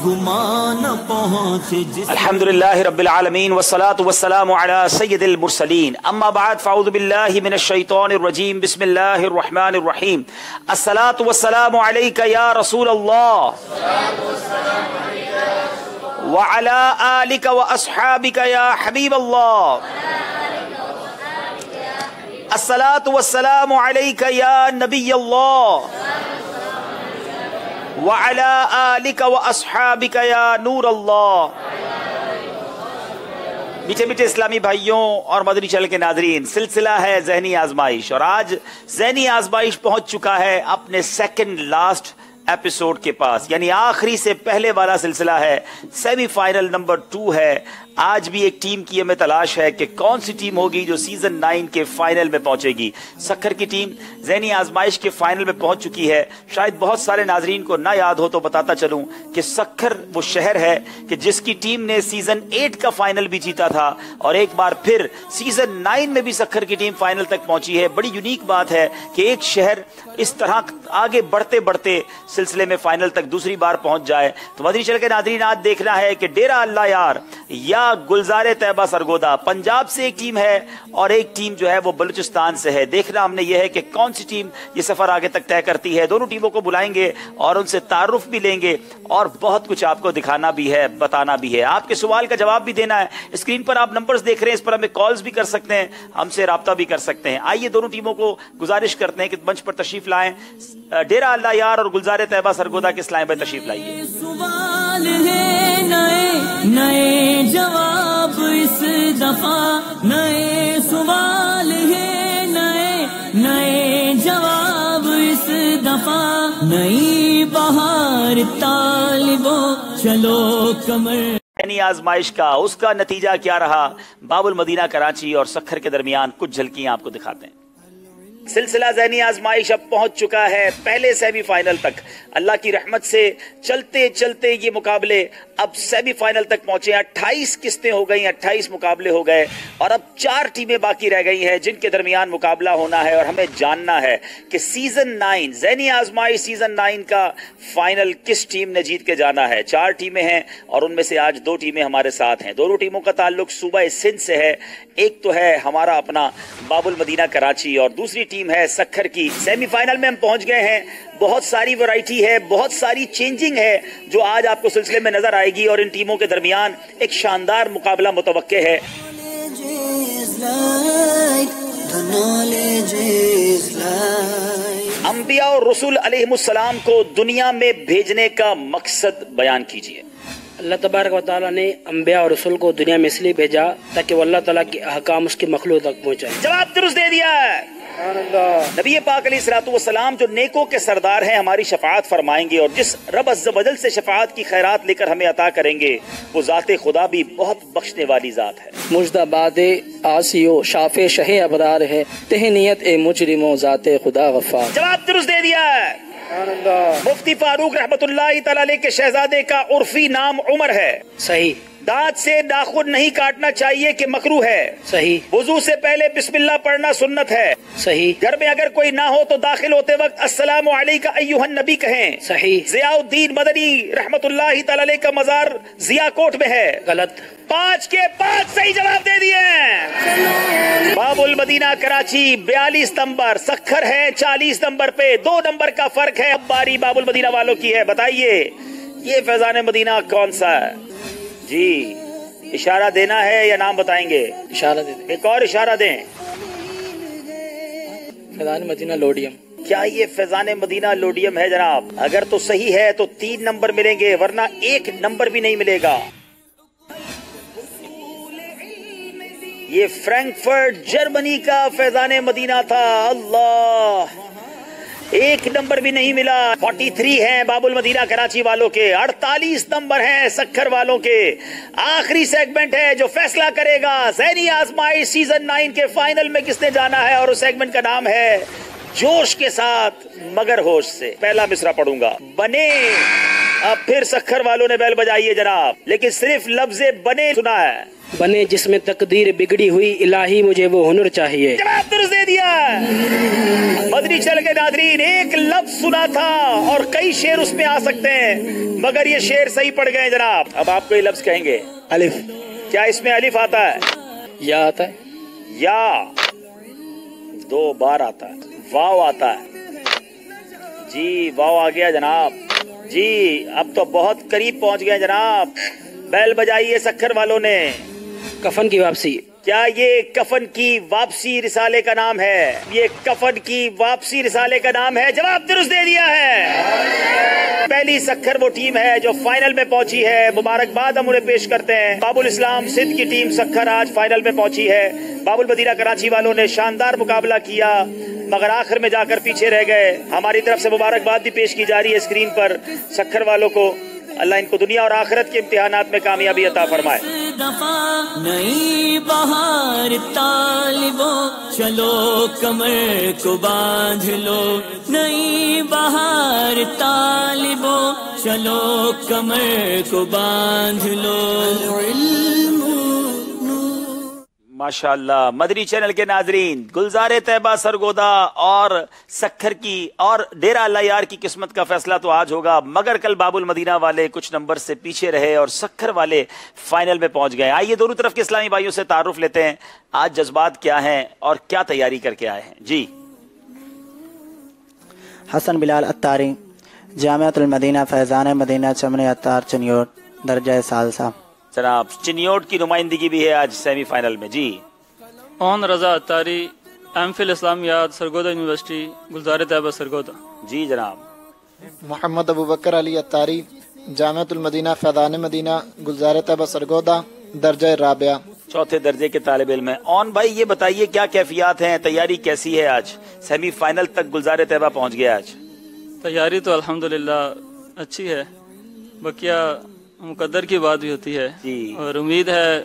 गुमान पहुँचे जिस अल्हम्दुलिल्लाहि रब्बिल आलमीन वस्सलातु वस्सलामु अला सय्यिदिल मुरसलीन अम्मा बाद फ़अऊज़ु बिल्लाहि मिनश शैतानिर रजीम बिस्मिल्लाहिर रहमानिर रहीम अस्सलातु वस्सलामु अलैका या रसूल अल्लाह व अला आलिका व अस्हाबिका या हबीब अल्लाह अस्सलातु वस्सलामु अलैका या नबी अल्लाह व अला आलिका व अस्हाबिका या नूर अल्लाह। मीठे मीठे इस्लामी भाइयों और मदनी चैनल के नाजरीन, सिलसिला है ज़हनी आजमाइश और आज ज़हनी आजमाइश पहुंच चुका है अपने सेकंड लास्ट एपिसोड के पास, यानी आखिरी से पहले वाला सिलसिला है। सेमीफाइनल नंबर 2 है। आज भी एक टीम की हमें तलाश है कि कौन सी टीम होगी जो सीजन 9 के फाइनल में पहुंचेगी। सक्खर की टीम ज़हनी आजमाइश के फाइनल में पहुंच चुकी है। शायद बहुत सारे नाजरीन को ना याद हो तो बताता चलूं कि सक्खर वो शहर है कि जिसकी टीम ने सीजन 8 का फाइनल भी जीता था और एक बार फिर सीजन 9 में भी सक्खर की टीम फाइनल तक पहुंची है। बड़ी यूनिक बात है कि एक शहर इस तरह आगे बढ़ते बढ़ते सिलसिले में फाइनल तक दूसरी बार पहुंच जाए। तो मदनी चैनल के नाज़रीन, आज देखना है कि डेरा अल्लाह यार या गुलजारे तैयबा सरगोदा, पंजाब से एक टीम है और एक टीम जो है वो बलूचिस्तान से है। देखना हमने ये है कि कौन सी टीम ये सफर आगे तक तय करती है। दोनों टीमों को बुलाएंगे और उनसे तारुफ भी लेंगे और बहुत कुछ आपको दिखाना भी है, बताना भी है। आपके सवाल का जवाब भी देना है। स्क्रीन पर आप नंबर्स देख रहे हैं, इस पर हमें कॉल्स भी कर सकते हैं, हमसे राब्ता भी कर सकते हैं। आइए दोनों टीमों को गुजारिश करते हैं कि मंच पर तशरीफ लाएं। डेरा अल्लाह यार और गुलजारे तैयबा सरगोदा के इस्लाम में तशरीफ लाइए। सवाल है नए नए जवाब इस दफा, नए सवाल है नए नए जवाब इस दफा, नई बहार तालिबो चलो कमर। यानी आजमाइश का उसका नतीजा क्या रहा, बाबुल मदीना कराची और सक्खर के दरमियान कुछ झलकियां आपको दिखाते हैं। सिलसिला ज़हनी आजमाइश अब पहुंच चुका है पहले सेमीफाइनल तक। अल्लाह की रहमत से चलते चलते ये मुकाबले अब सेमीफाइनल तक पहुंचे। 28 किस्तें हो गई, 28 मुकाबले हो गए और अब 4 टीमें बाकी रह गई हैं जिनके दरमियान मुकाबला होना है। और हमें जानना है कि सीजन 9 ज़हनी आजमाइश सीजन 9 का फाइनल किस टीम ने जीत के जाना है। 4 टीमें हैं और उनमें से आज 2 टीमें हमारे साथ हैं। दोनों टीमों का ताल्लुक सूबा सिंध से है। एक तो है हमारा अपना बाबुल मदीना कराची और दूसरी टीम है सक्खर की। सेमीफाइनल में हम पहुंच गए हैं। बहुत सारी वैरायटी है, बहुत सारी चेंजिंग है जो आज आपको सिलसिले में नजर आएगी और इन टीमों के दरमियान एक शानदार मुकाबला मुतवक्के है। अंबिया और रसूल अलैहिमुस्सलाम को दुनिया में भेजने का मकसद बयान कीजिए। अल्लाह तबारक व तआला ने अंबिया और रसूल को दुनिया में इसलिए भेजा ताकि वो अल्लाह ताला के अहकाम उसकी मखलूक तक पहुंचाए। जवाब दुरुस्त दे दिया है। नबी पाक अलैहिस्सलातु वस्सलाम जो नेकों के सरदार हैं, हमारी शफाअत फरमाएंगे और जिस रब अज़्ज़ वजल से शफाअत की खैरात लेकर हमें अता करेंगे वो ज़ाते खुदा भी बहुत बख्शने वाली ज़ात है। मुजदाबादे आसियो शाफे शहे अबरार है, तेहनियत ए मुजरिमो ज़ाते खुदा गफ्फार। जवाब दुरुस्त दे दिया है। मुफ्ती फारूक रहमतुल्लाहि तआला अलैह के शहजादे का उर्फी नाम उमर है। सही। दांत से नाखून नहीं काटना चाहिए कि मकरूह है। सही। वुजू से पहले बिस्मिल्लाह पढ़ना सुन्नत है। सही। घर में अगर कोई ना हो तो दाखिल होते वक्त अस्सलामु अलैका अय्युहन नबी कहें। सही। ज़ियाउद्दीन मदनी रहमतुल्लाहि तआला अलैह का मजार ज़ियाकोट में है। गलत। 5 के 5 सही जवाब दे दिए। बाबुल मदीना कराची 42 नंबर, सक्खर है 40 नंबर पे, 2 नंबर का फर्क है। अब बारी बाबुल मदीना वालों की है। बताइए ये फैजान मदीना कौन सा है जी? इशारा देना है या नाम बताएंगे? इशारा दे दें। एक और इशारा दें। फैजान मदीना लोडियम। क्या ये फैजान मदीना लोडियम है जनाब? अगर तो सही है तो 3 नंबर मिलेंगे, वरना 1 नंबर भी नहीं मिलेगा। ये फ्रैंकफर्ट जर्मनी का फैजान मदीना था। अल्लाह, 1 नंबर भी नहीं मिला। 43 हैं बाबुल मदीना कराची वालों के, 48 नंबर हैं सक्खर वालों के। आखिरी सेगमेंट है जो फैसला करेगा ज़हनी आजमाइश सीजन 9 के फाइनल में किसने जाना है और उस सेगमेंट का नाम है जोश के साथ मगर होश से। पहला मिसरा पढ़ूंगा। बने। अब फिर सक्खर वालों ने बैल बजाई है जनाब, लेकिन सिर्फ लफ्ज़े बने सुना है। बने जिसमें तकदीर बिगड़ी हुई, इलाही मुझे वो हुनर चाहिए। जवाब दुरुस्त दे दिया। मदनी चैनल के नाज़रीन, एक लफ्ज सुना था और कई शेर उसमें आ सकते हैं, मगर ये शेर सही पड़ गए जनाब। अब आपको ये लफ्ज कहेंगे अलिफ। क्या इसमें अलिफ आता है? या आता है? या 2 बार आता है। वाव आता है जी, वाव आ गया जनाब जी। अब तो बहुत करीब पहुंच गए जनाब। बैल बजाइए सक्खर वालों ने। कफन की वापसी। क्या ये कफन की वापसी रिसाले का नाम है? ये कफन की वापसी रिसाले का नाम है। जवाब दुरुस्त दे दिया है। पहली सक्खर वो टीम है जो फाइनल में पहुंची है। मुबारकबाद हम उन्हें पेश करते हैं। बाबुल इस्लाम सिंध की टीम सक्खर आज फाइनल में पहुंची है। बाबुल मदीना कराची वालों ने शानदार मुकाबला किया, मगर आखिर में जाकर पीछे रह गए। हमारी तरफ से मुबारकबाद भी पेश की जा रही है स्क्रीन पर सक्खर वालों को। अल्लाह इनको दुनिया और आखिरत के इम्तिहानात में कामयाबी अता फरमाए। नई बहार तालिबो, चलो कमर को बांध लो। नई बहार तालिबो, चलो कमर को बांध लो। माशाअल्लाह। मदनी चैनल के नाजरीन, गुलजार तैयबा सरगोदा और सक्खर की और डेरा अल्लाह यार की किस्मत का फैसला तो आज होगा, मगर कल बाबुल मदीना वाले कुछ नंबर से पीछे रहे और सक्खर वाले फाइनल में पहुंच गए। आइए दोनों तरफ के इस्लामी भाइयों से तारुफ लेते हैं। आज जज्बात क्या हैं और क्या तैयारी करके आए हैं जी। हसन बिलाल अत्तारी, जामिअतुल मदीना फैजान मदीना चमन अत्तार चनियोट, दर्जा सालसा। जनाब चिनियोट की नुमाइंदगी भी है आज सेमीफाइनल में जी। ओन रजा अत्तारी, एमफिल इस्लामियात सरगोदा यूनिवर्सिटी, गुलजार तैयबा सरगोदा। जी जनाब। मोहम्मद अबू बकर अली अत्तारी, जामिअतुल मदीना फैजान मदीना, गुलजार तैयबा सरगोदा, दर्जा राबिया। चौथे दर्जे के तालिब इल्म है। ऑन भाई ये बताइए क्या कैफियत हैं, तैयारी कैसी है? आज सेमीफाइनल तक गुलजार तैयबा पहुंच गया। आज तैयारी तो अल्हम्दुलिल्लाह अच्छी है, बकिया मुकद्दर की बात भी होती है जी। और उम्मीद है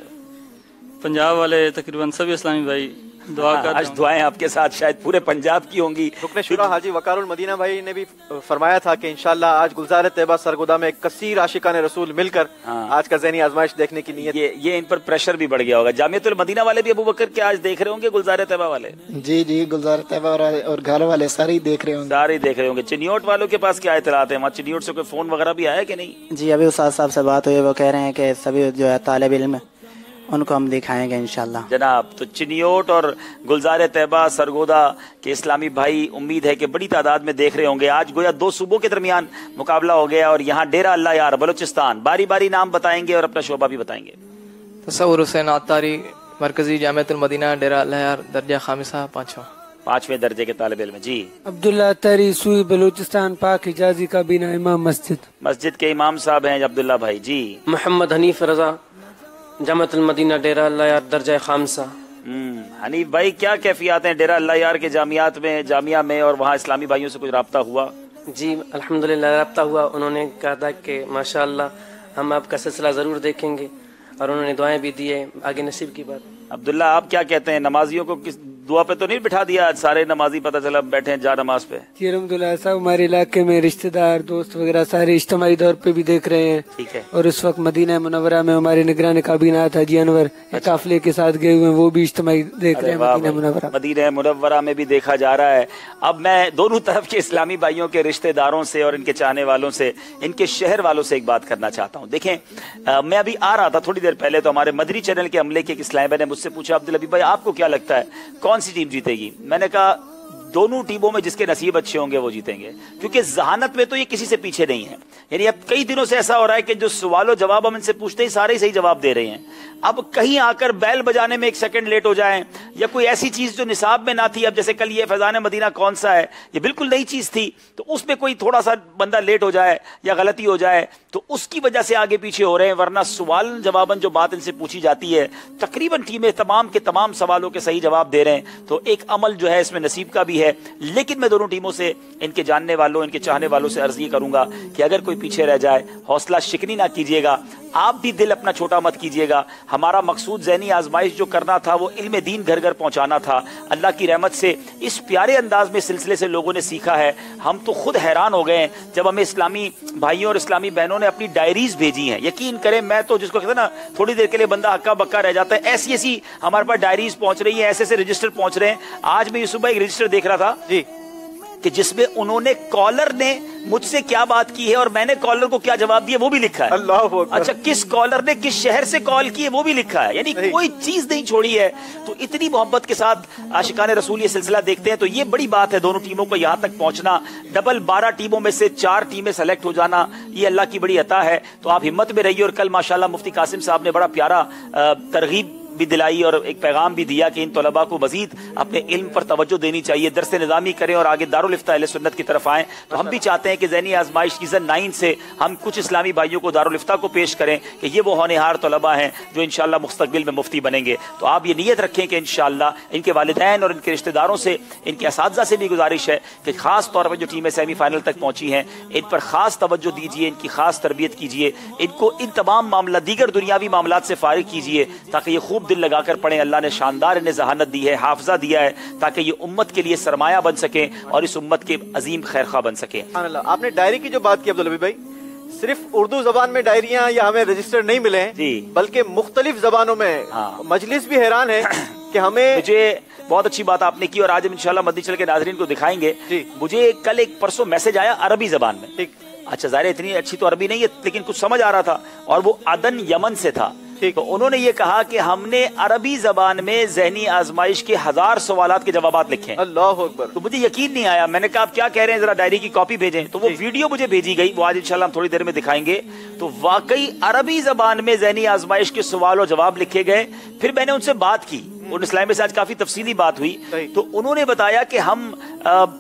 पंजाब वाले तकरीबन सभी इस्लामी भाई दुआ कर। आज दुआएं आपके साथ शायद पूरे पंजाब की होंगी। रुकने शुरा हाजी वकारुल मदीना भाई ने भी फरमाया था कि इंशाल्लाह आज गुलजार तैयबा सरगोदा में कसीर आशिकान रसूल मिलकर आज का ज़हनी आजमाइश देखने की नीयत। ये इन पर प्रेशर भी बढ़ गया होगा। जामिअतुल मदीना वाले भी अबू बकर के आज देख रहे होंगे, गुलजार तैयबा वाले। जी जी, गुलजार तैयबा और घर वाले सारे ही देख रहे होंगे। सारे देख रहे होंगे। चिनियोट वालों के पास क्या इतलात है? वहाँ चिनियोट से कोई फोन वगैरह भी आया कि नहीं? जी अभी उस्ताद साहब से बात हुई, वो कह रहे हैं कि सभी जो है तालिब इल्म उनको हम दिखाएंगे इंशाल्लाह। जनाब तो चिनियोट और गुलजार तैयबा सरगोदा के इस्लामी भाई उम्मीद है कि बड़ी तादाद में देख रहे होंगे। आज गोया 2 सूबों के दरमियान मुकाबला हो गया और यहाँ डेरा अल्लाह यार बलूचिस्तान बारी बारी नाम बताएंगे और अपना शोबा भी बताएंगे। तसव्वुर हुसैन अत्तारी, मरकजी जामिअतुल मदीना, डेरा अल्लाह यार, दर्जा खामिसा, 5वें दर्जे के तालिब इल्म जी। अब्दुल्ला अत्तारी, सुई बलूचिस्तान, पाक हिजाजी का बिना इमाम मस्जिद के इमाम साहब हैं अब्दुल्ला भाई जी। मोहम्मद हनीफ रजा, जामिअतुल मदीना, डेरा अल्लाह यार, दर्जा खामसा। हनीफ भाई क्या कैफियत हैं डेरा अल्लाह यार के जामियात में, जामिया में, और वहाँ इस्लामी भाइयों से कुछ राब्ता हुआ? जी अल्हम्दुलिल्लाह रब्ता हुआ। उन्होंने कहा था कि माशाअल्लाह हम आपका सिलसिला जरूर देखेंगे और उन्होंने दुआएं भी दी है, आगे नसीब की बात। अब्दुल्ला आप क्या कहते हैं, नमाजियों को किस दुआ पे तो नहीं बिठा दिया? आज सारे नमाजी पता चला बैठे हैं जा नमाज पे। जी अलहम्दुलिल्लाह साहब, हमारे इलाके में रिश्तेदार दोस्त वगैरह सारे इज्तिमाई तौर पे भी देख रहे हैं। ठीक है। और इस वक्त मदीना मुनव्वरा में हमारे निगरान काबीना था जी अनवर, काफिले के साथ गए हुए हैं, वो भी इज्तिमाई देख रहे हैं मदीना मुनव्वरा। मदीना मुनव्वरा में भी देखा जा रहा है। अब मैं दोनों तरफ के इस्लामी भाइयों के रिश्तेदारों से और इनके चाहने वालों से, इनके शहर वालों से एक बात करना चाहता हूँ। देखें मैं अभी आ रहा था थोड़ी देर पहले, तो हमारे मदनी चैनल के अमले के एक इस्लामी भाई ने मुझसे पूछा, अब्दुल हबीब भाई आपको क्या लगता है कौन सी टीम जीतेगी? मैंने कहा दोनों टीमों में जिसके नसीब अच्छे होंगे वो जीतेंगे, क्योंकि जहानत में तो ये किसी से पीछे नहीं है। यानी अब कई दिनों से ऐसा हो रहा है कि जो सवालों जवाब हम इनसे पूछते हैं सारे ही सही जवाब दे रहे हैं। अब कहीं आकर बैल बजाने में 1 सेकंड लेट हो जाएं या कोई ऐसी चीज जो निसाब में ना थी, अब जैसे कल ये फैजान मदीना कौन सा है, ये बिल्कुल नई चीज थी, तो उसमें कोई थोड़ा सा बंदा लेट हो जाए या गलती हो जाए तो उसकी वजह से आगे पीछे हो रहे हैं। वरना सवाल जवाबन जो बात इनसे पूछी जाती है तकरीबन टीमें तमाम के तमाम सवालों के सही जवाब दे रहे हैं। तो एक अमल जो है इसमें नसीब का भी है। लेकिन मैं दोनों टीमों से, इनके जानने वालों, इनके चाहने वालों से अर्ज ये करूंगा कि अगर कोई पीछे रह जाए हौसला शिकनी ना कीजिएगा। آپ بھی دل اپنا چھوٹا مت کیجیے گا. ہمارا مقصود ذہنی آزمائش جو کرنا تھا وہ علم دین گھر گھر پہنچانا تھا. اللہ کی رحمت سے اس پیارے انداز میں سلسلے سے لوگوں نے سیکھا ہے. ہم تو خود حیران ہو گئے ہیں جب ہمیں اسلامی بھائیوں اور اسلامی بہنوں نے اپنی ڈائریز بھیجی ہیں. یقین کریں میں تو جس کو کہتے ہیں نا تھوڑی دیر کے لیے بندہ ہکا بکا رہ جاتا ہے, ایسی ایسی ہمارے پاس ڈائریز پہنچ رہی ہیں, ایسے ایسے رجسٹر پہنچ رہے ہیں. آج میں یہ صبح ایک رجسٹر دیکھ رہا تھا جی کہ جس میں انہوں نے کالر نے مجھ سے کیا بات کی ہے اور میں نے کالر کو کیا جواب دیا وہ بھی لکھا ہے. اللہ اکبر. اچھا کس کالر نے کس شہر سے کال کی ہے وہ بھی لکھا ہے. یعنی کوئی چیز نہیں چھوڑی ہے. تو اتنی محبت کے ساتھ عاشقان رسول یہ سلسلہ دیکھتے ہیں تو یہ بڑی بات ہے. دونوں ٹیموں کو یہاں تک پہنچنا, ڈبل 12 ٹیموں میں سے 4 ٹیمیں سلیکٹ ہو جانا, یہ اللہ کی بڑی عطا ہے. تو آپ ہمت میں رہیے. اور کل ماشاءاللہ مفتی قاسم صاحب نے بڑا پیارا ترغیب بھی دلائی اور ایک پیغام بھی دیا کہ ان طلباء کو مزید اپنے علم پر توجہ دینی چاہیے, درس نظامی کریں اور آگے دارالفتہ اہل سنت کی طرف آئیں. تو ہم بھی چاہتے ہیں کہ ذہنی آزمائش سیزن 9 سے ہم کچھ اسلامی بھائیوں کو دارالفتہ کو پیش کریں کہ یہ وہ ہونہار طلباء ہیں جو انشاءاللہ مستقبل میں مفتی بنیں گے. تو آپ یہ نیت رکھیں کہ انشاءاللہ ان کے والدین اور ان کے رشتہ داروں سے, ان کے اساتذہ سے بھی گزارش ہے کہ خاص طور پر جو ٹیمیں سیمی فائنل تک پہنچی ہیں ان پر خاص توجہ دیجیے, ان کی خاص تربیت کیجیے, ان کو ان تمام معاملہ دیگر دنیاوی معاملات سے فارغ کیجیے تاکہ یہ خوب دل لگا کر پڑھیں. اللہ نے شاندار انہیں ذہانت دی ہے, حافظہ دیا ہے تاکہ یہ امت کے لیے سرمایہ بن سکیں اور اس امت کے عظیم خیرخواہ بن سکیں. سبحان اللہ. آپ نے ڈائری کی جو بات کی عبدالحبیب بھائی, صرف اردو زبان میں ڈائریاں یا ہمیں رجسٹر نہیں ملے ہیں جی, بلکہ مختلف زبانوں میں. مجلس بھی حیران ہے کہ ہمیں مجھے بہت اچھی بات آپ نے کی اور آج ہم انشاءاللہ مدنی چینل کے ناظرین کو دکھائیں گے. مجھے کل ایک پرسوں میسج آیا عربی زبان میں. اچھا ظاہر اتنی اچھی تو عربی نہیں ہے لیکن کچھ سمجھ آ رہا تھا اور وہ عدن یمن سے تھا. تو انہوں نے یہ کہا کہ ہم نے عربی زبان میں ذہنی آزمائش کے 1000 سوالات کے جوابات لکھے ہیں. اللہ اکبر. تو مجھے یقین نہیں آیا. میں نے کہا آپ کیا کہہ رہے ہیں, ذرا ڈائری کی کاپی بھیجیں. تو وہ ویڈیو مجھے بھیجی گئی, وہ آج انشاءاللہ ہم تھوڑی دیر میں دکھائیں گے. تو واقعی عربی زبان میں ذہنی آزمائش کے سوال و جواب لکھے گئے. پھر میں نے ان سے بات کی, ان اسلام سے آج کافی تفصیلی بات ہوئی. تو انہوں نے بتایا کہ ہم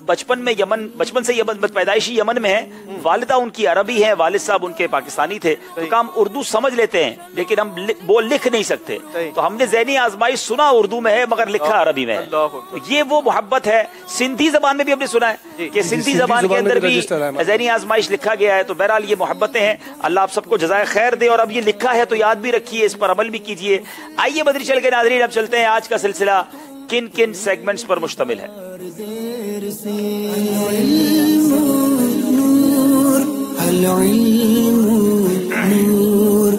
بچپن سے پیدائشی یمن میں ہیں, والدہ ان کی عربی ہیں, والد صاحب ان کے پاکستانی تھے, تو ہم اردو سمجھ لیتے ہیں لیکن ہم وہ لکھ نہیں سکتے. تو ہم نے ذہنی آزمائش سنا اردو میں ہے مگر لکھا عربی میں ہے. یہ وہ محبت ہے. سندھی زبان میں بھی ہم نے سنا ہے کہ سندھی زبان کے اندر بھی ذہنی آزمائش لکھا گیا ہے. تو بہرحال یہ محبتیں ہیں. اللہ آپ سب کو جزائے خیر دے. اور اب یہ لکھا ہے تو یاد بھی رکھیے, اس پر عمل بھی کیجیے. آئیے مدنی چینل کے ناظرین اب چلتے ہیں آج کا سلسلہ کن کن سیگمنٹس پر مشتمل ہے.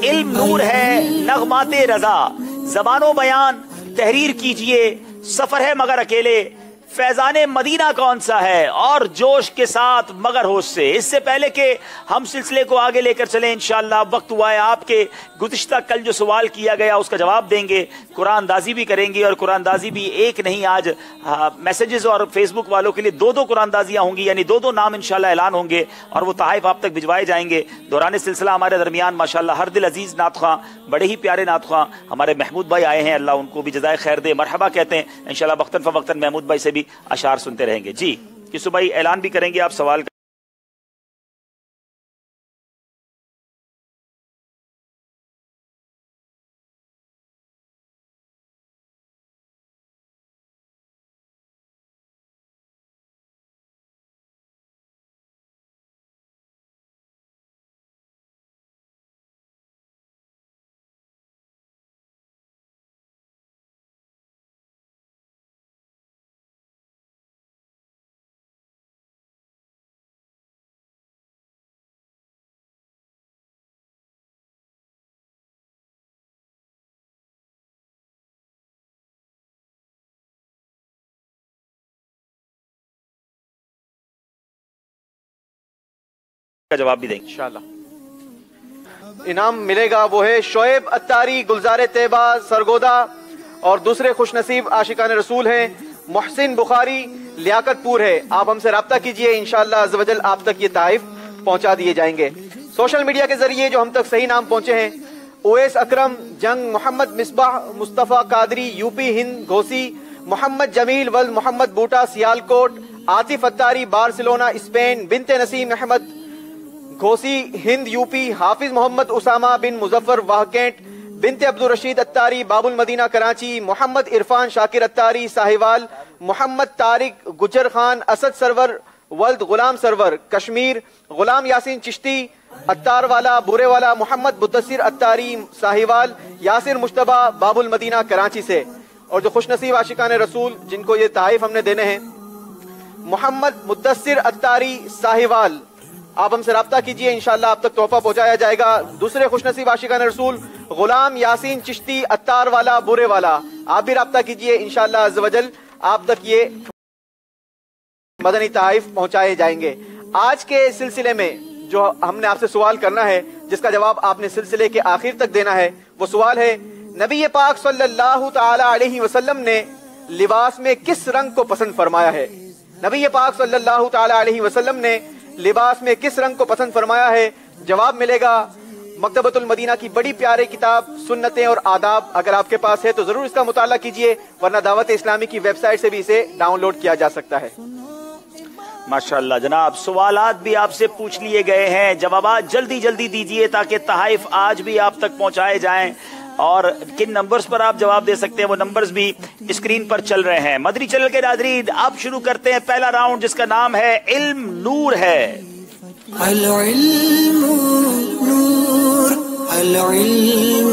علم نور ہے, نغمات رضا, زبان و بیان تحریر کیجئے, سفر ہے مگر اکیلے, فیضان مدینہ کون سا ہے اور جوش کے ساتھ مگر ہوش سے. اس سے پہلے کہ ہم سلسلے کو آگے لے کر چلیں انشاءاللہ وقت ہوا ہے آپ کے گزشتہ کل جو سوال کیا گیا اس کا جواب دیں گے, قرآن دازی بھی کریں گے. اور قرآن دازی بھی ایک نہیں, آج میسیجز اور فیس بک والوں کے لیے 2 قرآن دازیاں ہوں گی, یعنی 2 نام انشاءاللہ اعلان ہوں گے اور وہ تحائف آپ تک بھجوائے جائیں گے. دوران سلسلہ ہمارے درمیان ماشاءاللہ ہر دل عزیز نعت خواں, بڑے ہی پیارے نعت خواں ہمارے محمود بھائی آئے ہیں, اللہ ان کو بھی جزائے خیر دے. مرحبا کہتے ہیں انشاءاللہ وقتاً فوقتاً محمود بھائی سے بھی اشعار سنتے رہیں گے. جی یوسف بھائی اعلان بھی کریں گے آپ سوال کا. کا جواب بھی دیں گے انشاءاللہ. انعام ملے گا وہ ہے شعیب اتاری گلزار طیبہ سرگودا, اور دوسرے خوش نصیب عاشقان رسول ہیں محسن بخاری لیاقت پور ہے. آپ ہم سے رابطہ کیجئے, انشاءاللہ عز و جل آپ تک یہ تحائف پہنچا دیے جائیں گے. سوشل میڈیا کے ذریعے جو ہم تک صحیح نام پہنچے ہیں: اویس اکرم جنگ, محمد مصباح, مصطفیٰ قادری یو پی ہند گھوسی, محمد جمیل ولد محمد بوٹا سیالکوٹ, عاطف اتاری بارسلونا اسپین, بنت نسیم احمد گھوسی ہند یو پی, حافظ محمد اسامہ بن مظفر واہکینٹ, بنت عبدالرشید اتاری باب المدینہ کراچی, محمد عرفان شاکر اتاری ساہیوال, محمد طارق گجر خان اسد سرور ولد غلام سرور کشمیر, غلام یاسین چشتی اتار والا بورے والا محمد مدثر اتاری ساہیوال، یاسر مشتبہ باب المدینہ کراچی سے، اور جو خوش نصیب عاشقان رسول جن کو یہ تحائف ہم نے دینے ہیں، محمد مدثر اتاری ساہیوال، آپ ہم سے رابطہ کیجئے، انشاءاللہ آپ تک تحفہ پہنچایا جائے گا۔ دوسرے خوش نصیب عاشقان رسول غلام یاسین چشتی اتار والا بورے والا، آپ بھی رابطہ کیجئے، انشاءاللہ عز و جل آپ تک یہ مدنی تحائف پہنچائے جائیں گے۔ آج کے سلسلے میں جو ہم نے آپ سے سوال کرنا ہے، جس کا جواب آپ نے سلسلے کے آخر تک دینا ہے، وہ سوال ہے نبی پاک صلی اللہ تعالی علیہ وسلم نے لباس میں کس رنگ کو پسند فرمایا ہے؟ نبی پاک صلی اللہ تعالی علیہ وسلم نے لباس میں کس رنگ کو پسند فرمایا ہے؟ جواب ملے گا مکتبۃ المدینہ کی بڑی پیاری کتاب سنتیں اور آداب، اگر آپ کے پاس ہے تو ضرور اس کا مطالعہ کیجئے، ورنہ دعوت اسلامی کی ویب سائٹ سے بھی اسے ڈاؤن لوڈ کیا جا سکتا ہے۔ ماشاءاللہ جناب، سوالات بھی آپ سے پوچھ لیے گئے ہیں، جوابات جلدی جلدی دیجئے تاکہ تحائف آج بھی آپ تک پہنچائے جائیں، اور کن نمبرز پر آپ جواب دے سکتے ہیں وہ نمبرز بھی اسکرین پر چل رہے ہیں۔ مدری چینل کے ناظرین، اب شروع کرتے ہیں پہلا راؤنڈ، جس کا نام ہے علم نور ہے۔ العلم نور، العلم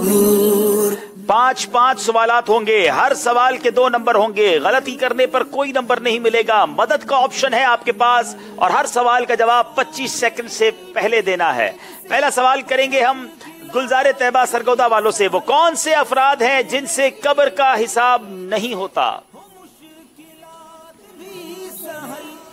نور۔ 5 سوالات ہوں گے، ہر سوال کے 2 نمبر ہوں گے، غلطی کرنے پر کوئی نمبر نہیں ملے گا، مدد کا آپشن ہے آپ کے پاس، اور ہر سوال کا جواب 25 سیکنڈ سے پہلے دینا ہے۔ پہلا سوال کریں گے ہم گلزار طیبہ سرگودا والوں سے، وہ کون سے افراد ہیں جن سے قبر کا حساب نہیں ہوتا؟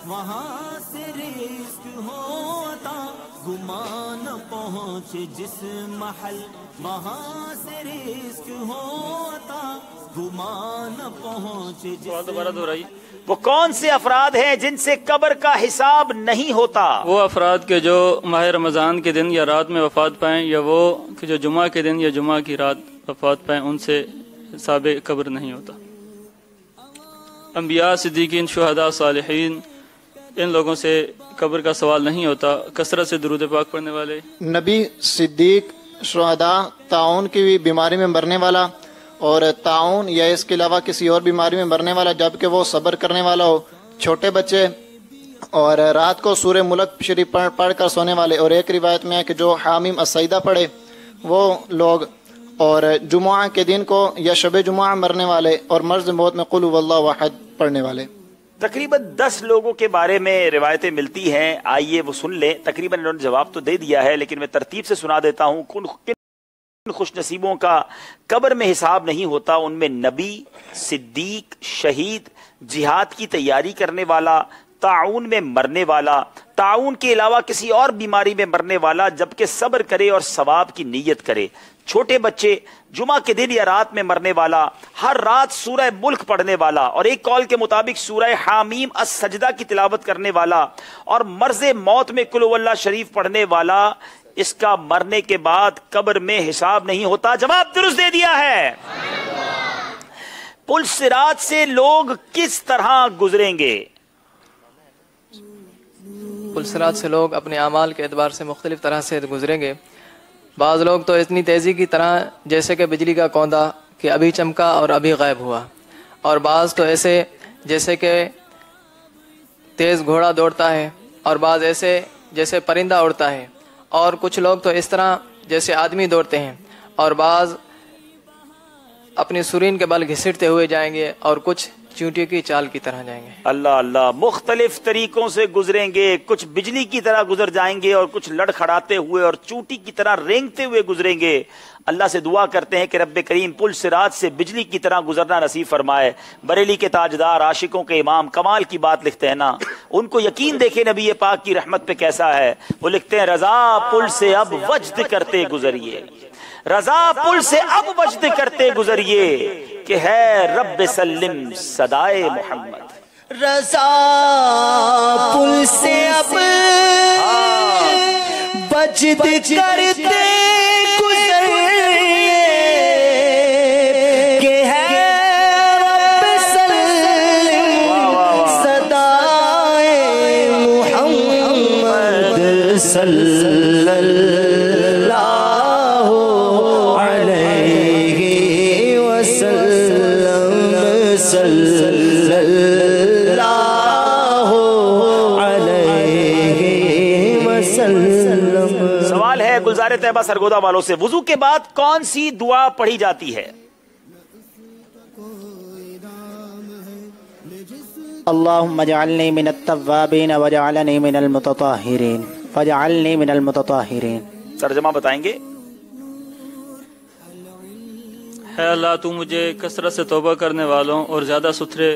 وہاں سے رزق ہوتا، گمان پہنچ جس محل، وہاں سے رزق ہوتا، گمان پہنچ جس۔ دوبارہ دہرائی۔ وہ کون سے افراد ہیں جن سے قبر کا حساب نہیں ہوتا؟ وہ افراد کے جو ماہ رمضان کے دن یا رات میں وفات پائیں، یا وہ کہ جو جمعہ کے دن یا جمعہ کی رات وفات پائیں، ان سے حساب قبر نہیں ہوتا۔ انبیاء، صدیقین، شہداء، صالحین، ان لوگوں سے قبر کا سوال نہیں ہوتا۔ کثرت سے درود پاک پڑھنے والے، نبی، صدیق، شہداء، طاعون کی بیماری میں مرنے والا، اور طاعون یا اس کے علاوہ کسی اور بیماری میں مرنے والا جبکہ وہ صبر کرنے والا ہو، چھوٹے بچے، اور رات کو سورہ ملک شریف پڑھ کر سونے والے، اور ایک روایت میں ہے کہ جو حامیم السجدہ پڑھے وہ لوگ، اور جمعہ کے دن کو یا شب جمعہ مرنے والے، اور مرض موت میں قل هو اللہ احد پڑھنے والے۔ تقریباً 10 لوگوں کے بارے میں روایتیں ملتی ہیں، آئیے وہ سن لیں۔ تقریباً انہوں نے جواب تو دے دیا ہے، لیکن میں ترتیب سے سنا دیتا ہوں۔ کن خوش نصیبوں کا قبر میں حساب نہیں ہوتا؟ ان میں نبی، صدیق، شہید، جہاد کی تیاری کرنے والا، طاعون میں مرنے والا، طاعون کے علاوہ کسی اور بیماری میں مرنے والا جبکہ صبر کرے اور ثواب کی نیت کرے، چھوٹے بچے، جمعہ کے دن یا رات میں مرنے والا، ہر رات سورہ ملک پڑھنے والا، اور ایک قول کے مطابق سورہ حامیم السجدہ کی تلاوت کرنے والا، اور مرض موت میں قل هو اللہ شریف پڑھنے والا، اس کا مرنے کے بعد قبر میں حساب نہیں ہوتا۔ جواب درست دے دیا ہے۔ پل صراط سے لوگ کس طرح گزریں گے؟ پل صراط سے لوگ اپنے اعمال کے اعتبار سے مختلف طرح سے گزریں گے۔ بعض لوگ تو اتنی تیزی کی طرح جیسے کہ بجلی کا کوندا کہ ابھی چمکا اور ابھی غائب ہوا، اور بعض تو ایسے جیسے کہ تیز گھوڑا دوڑتا ہے، اور بعض ایسے جیسے پرندہ اڑتا ہے، اور کچھ لوگ تو اس طرح جیسے آدمی دوڑتے ہیں، اور بعض اپنی سرین کے بل گھسٹتے ہوئے جائیں گے، اور کچھ چونٹی کی چال کی طرح جائیں گے۔ اللہ اللہ، مختلف طریقوں سے گزریں گے، کچھ بجلی کی طرح گزر جائیں گے، اور کچھ لڑکھڑاتے ہوئے اور چونٹی کی طرح رینگتے ہوئے گزریں گے۔ اللہ سے دعا کرتے ہیں کہ رب کریم پل صراط سے بجلی کی طرح گزرنا نصیب فرمائے۔ بریلی کے تاجدار، عاشقوں کے امام، کمال کی بات لکھتے ہیں نا، ان کو یقین دیکھے نبی پاک کی رحمت پہ کیسا ہے۔ وہ لکھتے ہیں رضا پل سے اب وجد کرتے گزریے، رضا پل سے اب وجد کرتے گزریے، کہ ہے رب سلم صدائے محمد۔ رضا پل سے اب وجد کرتے گزریے، کہ ہے رب سلم صدائے محمد صلی اللہ علیہ وسلم، صلی اللہ علیہ وسلم۔ वसल्लम। सवाल है गुलजार तैयबा सरगोदा वालों से, वुजू के बाद कौन सी दुआ पढ़ी जाती है? अल्लाहुम्मा जअलनी मिनत तव्वाबीन वजअलनी मिनल मुतताहिरीन वजअलनी मिनल मुतताहिरीन। तर्जुमा बताएंगे? है अल्लाह तू मुझे कसरत से तौबा करने वालों और ज्यादा सुथरे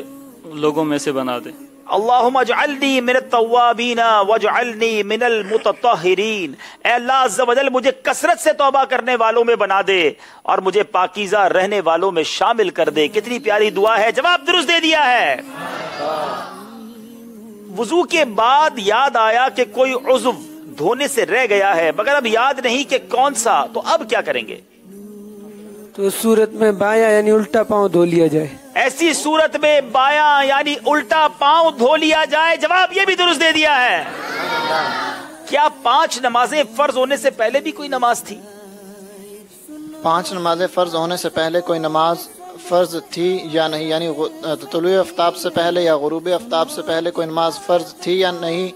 लोगों में से बना दे। अल्लाहुम्मा जअलनी मिनत तव्वाबीन वजअलनी मिनल मुतताहिरीन। ऐ अल्लाह अज़्ज़ा वजल मुझे कसरत से तौबा करने वालों में बना दे और मुझे पाकीज़ा रहने वालों में शामिल कर दे। कितनी प्यारी दुआ है, जवाब दुरुस्त दे दिया है। वुजू के बाद याद आया कि कोई उज़्व धोने से रह गया है मगर अब याद नहीं कि कौन सा, तो अब क्या करेंगे? तो उस सूरत में बायां यानी उल्टा पाँव धो लिया जाए। ऐसी सूरत में बायां यानी उल्टा पांव धो लिया जाए। जवाब ये भी दुरुस्त दे दिया है। क्या 5 नमाजें फर्ज होने से पहले भी कोई नमाज थी? 5 नमाजें फ़र्ज होने से पहले कोई नमाज फ़र्ज थी या नहीं, यानी तुलूए आफ्ताब से पहले या गुरूब आफ्ताब से पहले कोई नमाज फ़र्ज थी या नहीं,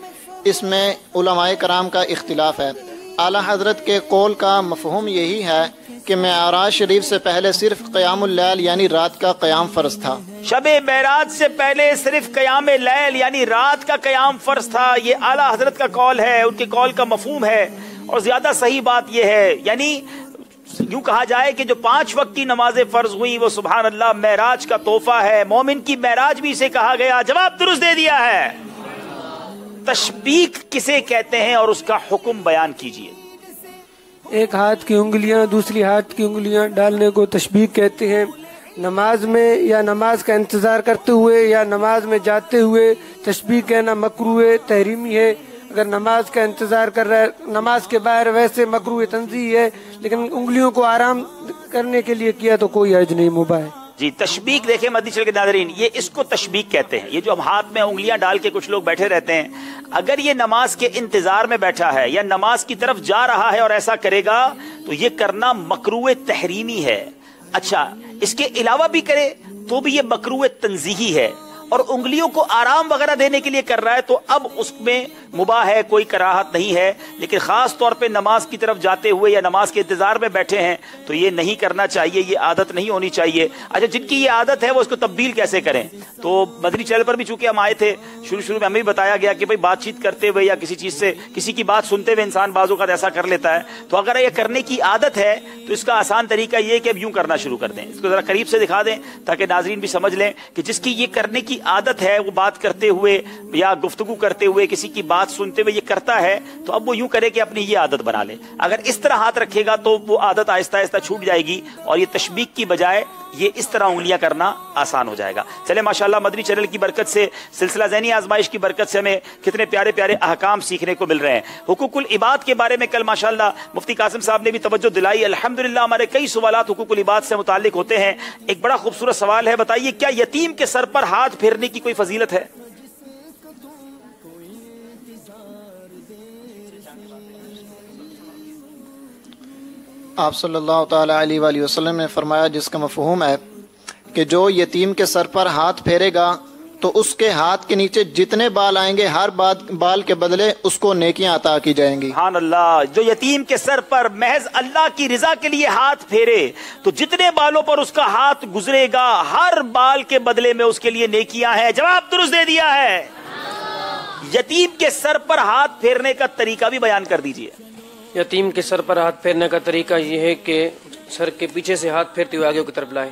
इसमें उलमाए कराम का इख्तिलाफ है। आला हजरत के कौल का मफ़हूम यही है कि मेराज शरीफ से पहले सिर्फ क़यामुल लैल यानी रात का क़याम फ़र्ज था। शबे मेराज से पहले सिर्फ क़याम लैल यानी रात का क़याम फ़र्ज था। ये आला हजरत का कौल है, उनके कौल का मफ़हूम है और ज्यादा सही बात यह है, यानी यूं कहा जाए कि जो 5 वक्त की नमाजें फर्ज हुई वो सुभान अल्लाह मेराज का तोहफा है। मोमिन की मेराज भी इसे कहा गया। जवाब दुरुस्त दे दिया है। तशबीक किसे कहते हैं और उसका हुक्म बयान कीजिए। एक हाथ की उंगलियां दूसरी हाथ की उंगलियां डालने को तशबीक कहते हैं। नमाज में या नमाज का इंतजार करते हुए या नमाज में जाते हुए तशबीक कहना मकरूह तहरीमी है। अगर नमाज का इंतजार कर रहा है, नमाज के बाहर वैसे मकरूह तंज़ीह है, लेकिन उंगलियों को आराम करने के लिए किया तो कोई हर्ज नहीं, मुबाह है। जी तशबीक देखें मदनी चल के नाज़रीन, ये इसको तशबीक कहते हैं। ये जो हम हाथ में उंगलियां डाल के कुछ लोग बैठे रहते हैं, अगर ये नमाज के इंतजार में बैठा है या नमाज की तरफ जा रहा है और ऐसा करेगा तो ये करना मकरूह तहरीमी है। अच्छा, इसके अलावा भी करे तो भी ये मकरूह तंज़ीही है और उंगलियों को आराम वगैरह देने के लिए कर रहा है तो अब उसमें मुबाह है, कोई कराहत नहीं है। लेकिन खास तौर पे नमाज की तरफ जाते हुए या नमाज के इंतजार में बैठे हैं तो ये नहीं करना चाहिए, ये आदत नहीं होनी चाहिए। अच्छा, जिनकी ये आदत है वो उसको तब्दील कैसे करें? तो मदनी चैनल पर भी चूंकि हम आए थे, शुरू में हमें भी बताया गया कि भाई बातचीत करते हुए या किसी चीज से किसी की बात सुनते हुए इंसान बाजू का ऐसा कर लेता है, तो अगर ये करने की आदत है तो इसका आसान तरीका ये कि अब यूं करना शुरू कर दें। इसको जरा करीब से दिखा दें ताकि नाजरीन भी समझ लें कि जिसकी ये करने की आदत है, वो बात करते हुए या गुफ्तगू करते हुए किसी की बात सुनते हुए ये करता है, तो अब वो यूं करे कि अपनी ये आदत बना ले। अगर इस तरह हाथ रखेगा तो वो आदत आहिस्ता आहिस्ता छूट जाएगी और ये तशबीक की बजाय ये इस तरह उंगलियां करना आसान हो जाएगा। चले माशाल्लाह मदनी चैनल की बरकत से, सिलसिला ज़हनी आजमाइश की बरकत से हमें कितने प्यारे प्यारे अहकाम सीखने को मिल रहे हैं। हुकूकुल इबाद के बारे में कल माशाल्लाह मुफ्ती कासिम साहब ने भी तवज्जो दिलाई। अल्हम्दुलिल्लाह हमारे कई सवालात हुकूकुल इबाद से मुताल्लिक होते हैं। एक बड़ा खूबसूरत सवाल है, बताइए क्या यतीम के सर पर हाथ फेरने की कोई फजीलत है? आप सल्लल्लाहु ताला अलैहि वसल्लम ने फरमाया, जिसका मफ़हूम है कि जो यतीम के सर पर हाथ फेरेगा तो उसके हाथ के नीचे जितने बाल आएंगे हर बाल के बदले उसको नेकियां अता की जाएंगी। सुभान अल्लाह। जो यतीम के सर पर महज अल्लाह की रिजा के लिए हाथ फेरे तो जितने बालों पर उसका हाथ गुजरेगा हर बाल के बदले में उसके लिए नेकियां हैं। जवाब दुरुस्त दे दिया है। यतीम के सर पर हाथ फेरने का तरीका भी बयान कर दीजिए। यतीम के सर पर हाथ फेरने का तरीका यह है कि सर के पीछे से हाथ फेरते हुए आगे की तरफ लाए।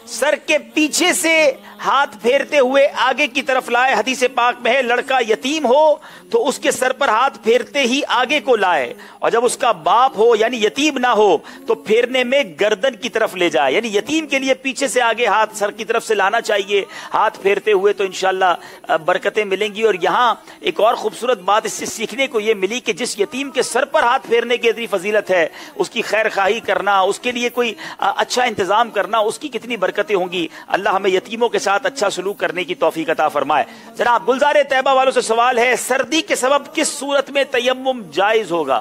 सर के पीछे से हाथ फेरते हुए आगे की तरफ लाए। हदीस पाक में है, लड़का यतीम हो तो उसके सर पर हाथ फेरते ही आगे को लाए, और जब उसका बाप हो यानी यतीम ना हो तो फेरने में गर्दन की तरफ ले जाए। यानी यतीम के लिए पीछे से आगे हाथ सर की तरफ से लाना चाहिए हाथ फेरते हुए, तो इंशाल्लाह बरकतें मिलेंगी। और यहाँ एक और खूबसूरत बात इससे सीखने को ये मिली कि जिस यतीम के सर पर हाथ फेरने की इतनी फजीलत है, उसकी खैर खाही करना, उसके लिए कोई अच्छा इंतजाम करना, उसकी कितनी बरकतें होंगी। अल्लाह हमें यतीमों के साथ अच्छा सलूक करने की तौफीक अता फरमाए। जनाब गुलजार तैयबा वालों से सवाल है, सर्दी के सबब किस सूरत में तयम्मुम जायज होगा?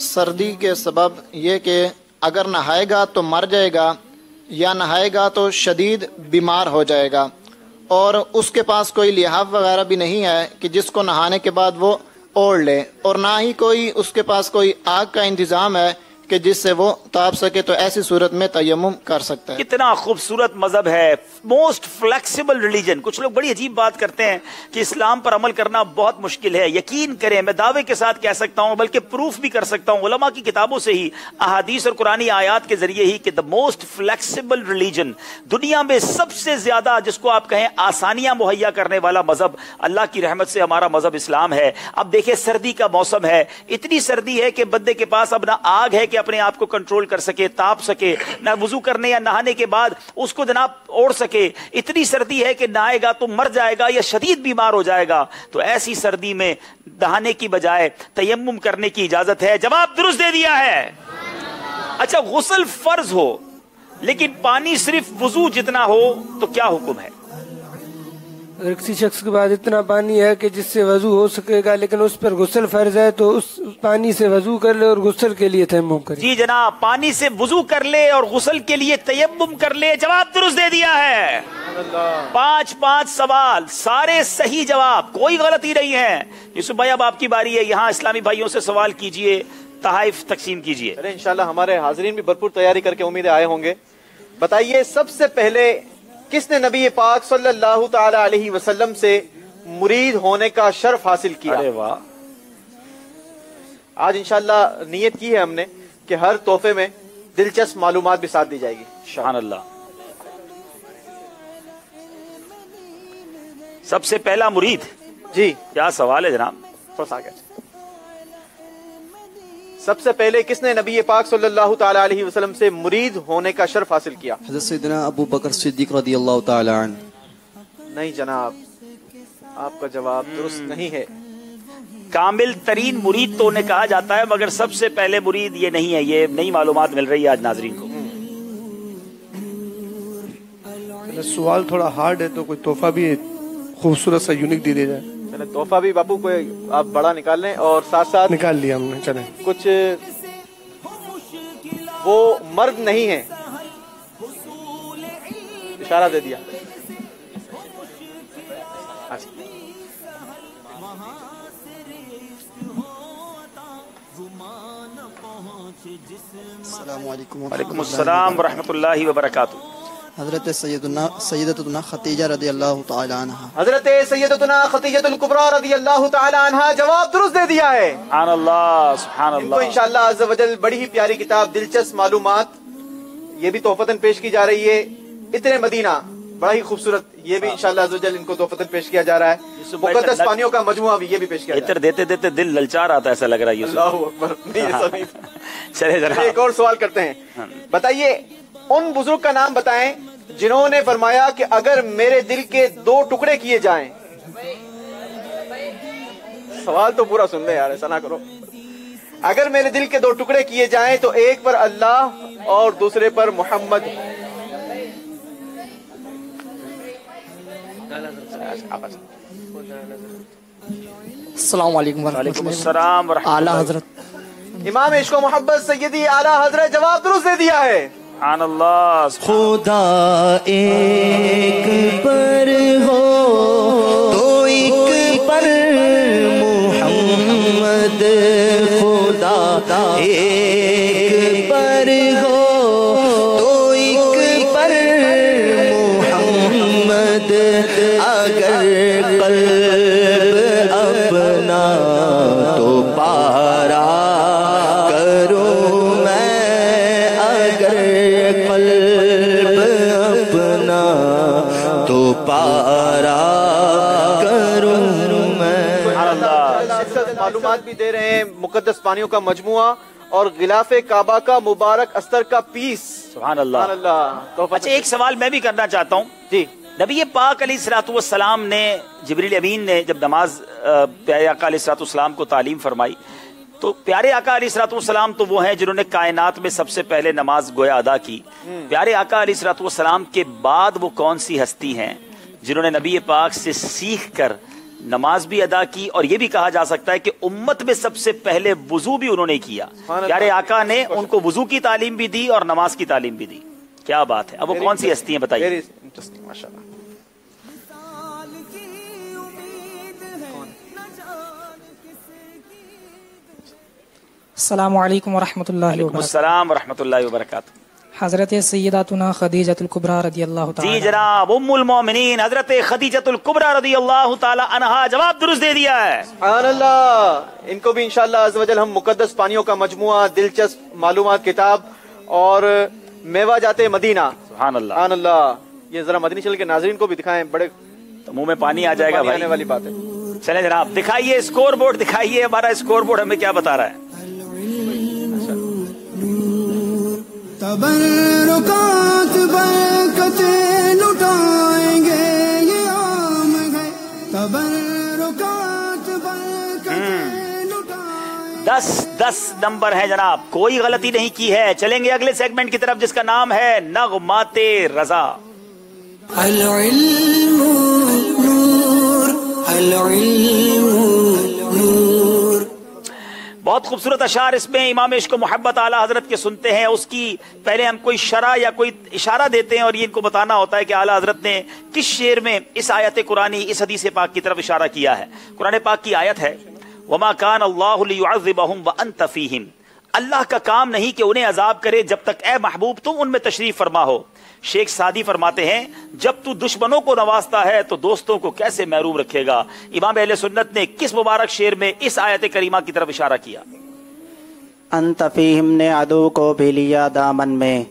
सर्दी के सबब ये कि अगर नहाएगा तो मर जाएगा, یا نہائے گا تو شدید بیمار ہو جائے گا، اور اس کے پاس کوئی لحاف وغیرہ بھی نہیں ہے کہ جس کو نہانے کے بعد وہ اوڑھ لے، اور نہ ہی کوئی اس کے پاس کوئی آگ کا انتظام ہے کہ جس سے وہ تاپ سکے، تو ایسی صورت میں تیمم کر سکتا ہے۔ کتنا خوبصورت مذہب ہے، موسٹ فلیکسیبل ریلیجن۔ کچھ لوگ بڑی عجیب بات کرتے ہیں کہ اسلام پر عمل کرنا بہت مشکل ہے۔ یقین کریں، میں دعوے کے ساتھ کہہ سکتا ہوں، بلکہ پروف بھی کر سکتا ہوں علماء کی کتابوں سے ہی، احادیث اور قرآنی آیات کے ذریعے ہی، کہ دا موسٹ فلیکسیبل ریلیجن، دنیا میں سب سے زیادہ جس کو آپ کہیں آسانیاں مہیا کرنے والا مذہب، اللہ کی رحمت سے ہمارا مذہب اسلام ہے۔ اب دیکھیں سردی کا موسم ہے، اتنی سردی ہے کہ بندے کے پاس اب نہ آگ ہے کہ اپنے آپ کو کنٹرول کر سکے، تاپ سکے، نہ وضو کرنے یا نہانے کے بعد اس کو جناب اوڑھ سکے، اتنی سردی ہے کہ نہائے گا تو مر جائے گا یا شدید بیمار ہو جائے گا۔ تو ایسی سردی میں نہانے کی بجائے تیمم کرنے کی اجازت ہے۔ جواب درست دے دیا ہے۔ اچھا، غسل فرض ہو لیکن پانی صرف وضو جتنا ہو تو کیا حکم ہے؟ اگر کسی شخص کے پاس اتنا پانی ہے کہ جس سے وضو ہو سکے گا لیکن اس پر غسل فرض ہے تو اس پانی سے وضو کر لے اور غسل کے لیے تیمم کرے۔ جی جناب، پانی سے وضو کر لے اور غسل کے لیے تیمم کر لے۔ جواب درست دے دیا ہے۔ 5 سوال، سارے صحیح جواب، کوئی غلطی نہیں ہے۔ یوسف بھائی اب آپ کی باری ہے، یہاں اسلامی بھائیوں سے سوال کیجئے، تحائف تقسیم کیجئے۔ انشاءاللہ ہمارے حاضرین بھی بھرپور تیاری کر کے امید آئے ہوں گے۔ بتائیے سب سے پہلے کس نے نبی پاک صلی اللہ تعالی علیہ وسلم سے مرید ہونے کا شرف حاصل کیا؟ ارے واہ! آج انشاءاللہ نیت کی ہے ہم نے کہ ہر تحفے میں دلچسپ معلومات بھی ساتھ دی جائے گی۔ سبحان اللہ۔ سب سے پہلا مرید، جی کیا سوال ہے جناب؟ تھوڑا سا آگے۔ سب سے پہلے کس نے نبی پاک صلی اللہ تعالی علیہ وسلم سے مرید ہونے کا شرف حاصل کیا؟ حضرت سیدنا ابو بکر صدیق رضی اللہ تعالی عنہ۔ نہیں جناب، آپ کا جواب درست نہیں ہے۔ کامل ترین مرید تو انہیں کہا جاتا ہے، مگر سب سے پہلے مرید یہ نہیں ہے۔ یہ نئی معلومات مل رہی ہے آج ناظرین کو۔ سوال تھوڑا ہارڈ ہے تو کوئی تحفہ بھی خوبصورت سا یونیک دے دیا جائے۔ چلے تحفہ بھی باپو کو آپ بڑا نکال لیں، اور ساتھ ساتھ نکال لیا ہم نے۔ چلیں، کچھ وہ مرد نہیں ہے، اشارہ دے دیا۔ السلام علیکم۔ وعلیکم السلام ورحمۃ اللہ وبرکاتہ۔ حضرت سیدتنا خدیجہ رضی اللہ تعالی عنہ۔ حضرت سیدتنا خدیجہ الکبریٰ رضی اللہ تعالی عنہ، جواب درست دے دیا ہے۔ سبحان اللہ، سبحان ان کو اللہ۔ انشاءاللہ عز و جل بڑی ہی پیاری کتاب دلچسپ معلومات، یہ بھی تحفتاً پیش کی جا رہی ہے۔ اتنے مدینہ، بڑا ہی خوبصورت، یہ بھی انشاءاللہ عز و جل ان کو تحفتاً پیش کیا جا رہا ہے۔ مقدس پانیوں کا مجموعہ بھی یہ بھی پیش کیا جا رہا عطر دیتے دیتے دل للچا رہا تھا، ایسا لگ رہا ہے ہے۔ یوسف۔ اللہ اکبر، نہیں ایسا نہیں۔ چلے جناب، ایک اور سوال کرتے ہیں۔ بتائیے ان بزرگ کا نام بتائیں جنہوں نے فرمایا کہ اگر میرے دل کے 2 ٹکڑے کیے جائیں۔ سوال تو پورا سن لے یار، ایسا نہ کرو۔ اگر میرے دل کے 2 ٹکڑے کیے جائیں تو ایک پر اللہ اور دوسرے پر محمد۔ السلام علیکم وعلیکم السلام ورحمۃ اعلیٰ اللہ۔ حضرت امام عشق و محبت سیدی اعلیٰ حضرت، جواب درست دے دیا ہے۔ سبحان اللہ۔ خدا ایک پر ہو تو ایک پر محمد، خدا ایک پر ہو تو ایک پر محمد، اگر قلب اپنا تو پارا کروں میں، اگر قلب اپنا تو پارا کروں میں۔ معلومات بھی دے رہے ہیں، مقدس پانیوں کا مجموعہ اور غلاف کعبہ کا مبارک استر کا پیس۔ سبحان اللہ۔ سبحان اللہ۔ اچھا، ایک سوال میں بھی کرنا چاہتا ہوں۔ جی، نبی پاک علیہ الصلوۃ والسلام نے، جبریل امین نے جب نماز پیارے آقا علیہ الصلوۃ والسلام کو تعلیم فرمائی تو پیارے آقا علیہ الصلوۃ والسلام تو وہ ہیں جنہوں نے کائنات میں سب سے پہلے نماز گویا ادا کی۔ پیارے آقا علیہ الصلوۃ والسلام کے بعد وہ کون سی ہستی ہیں جنہوں نے نبی پاک سے سیکھ کر نماز بھی ادا کی، اور یہ بھی کہا جا سکتا ہے کہ امت میں سب سے پہلے وضو بھی انہوں نے کیا؟ پیارے آقا نے ان کو وضو کی تعلیم بھی دی اور نماز کی تعلیم بھی دی۔ کیا بات ہے. اب وہ کون سی ہستی ہیں بتائیے؟ Very interesting, ماشاءاللہ. السلام علیکم ورحمۃ اللہ وبرکاتہ. السلام ورحمۃ اللہ وبرکاتہ. حضرت سیداتنا خدیجۃ الکبریٰ رضی اللہ تعالی. جی جناب، ام المومنین حضرت خدیجۃ الکبریٰ رضی اللہ تعالی عنہا جواب درست دے دیا ہے. سبحان اللہ. ان کو بھی انشاءاللہ عز و جل ہم مقدس پانیوں کا مجموعہ، دلچسپ معلومات کتاب اور میوہ جاتے مدینہ. سبحان اللہ سبحان اللہ. یہ ذرا مدنی چل کے ناظرین کو بھی دکھائیں، بڑے تو منہ میں پانی آ جائے گا بھائی. آنے والی بات ہے. چلیں جناب دکھائیے اسکور بورڈ، دکھائیے ہمارا اسکور بورڈ ہمیں کیا بتا رہا ہے. تبرکات برکتیں لٹائیں گے یہ عام ہے. تبرکات برکتیں لٹائیں. 10 نمبر ہے جناب، کوئی غلطی نہیں کی ہے. چلیں گے اگلے سیگمنٹ کی طرف جس کا نام ہے نغمات رضا. العلم نور العلم نور. بہت خوبصورت اشعار اس میں امام عشق و محبت اعلی حضرت کے سنتے ہیں. اس کی پہلے ہم کوئی شرح یا کوئی اشارہ دیتے ہیں اور یہ ان کو بتانا ہوتا ہے کہ اعلی حضرت نے کس شعر میں اس آیت قرآنی، اس حدیث پاک کی طرف اشارہ کیا ہے. قرآن پاک کی آیت ہے وما کان اللہ لیعذبہم وانت فیہم. اللہ کا کام نہیں کہ انہیں عذاب کرے جب تک اے محبوب تم ان میں تشریف فرما ہو. شیخ سعدی فرماتے ہیں جب تو دشمنوں کو نوازتا ہے تو دوستوں کو کیسے محروم رکھے گا. امام اہل سنت نے کس مبارک شعر میں اس آیت کریمہ کی طرف اشارہ کیا؟ انت فیہم نے عدو کو بھی لیا دامن میں،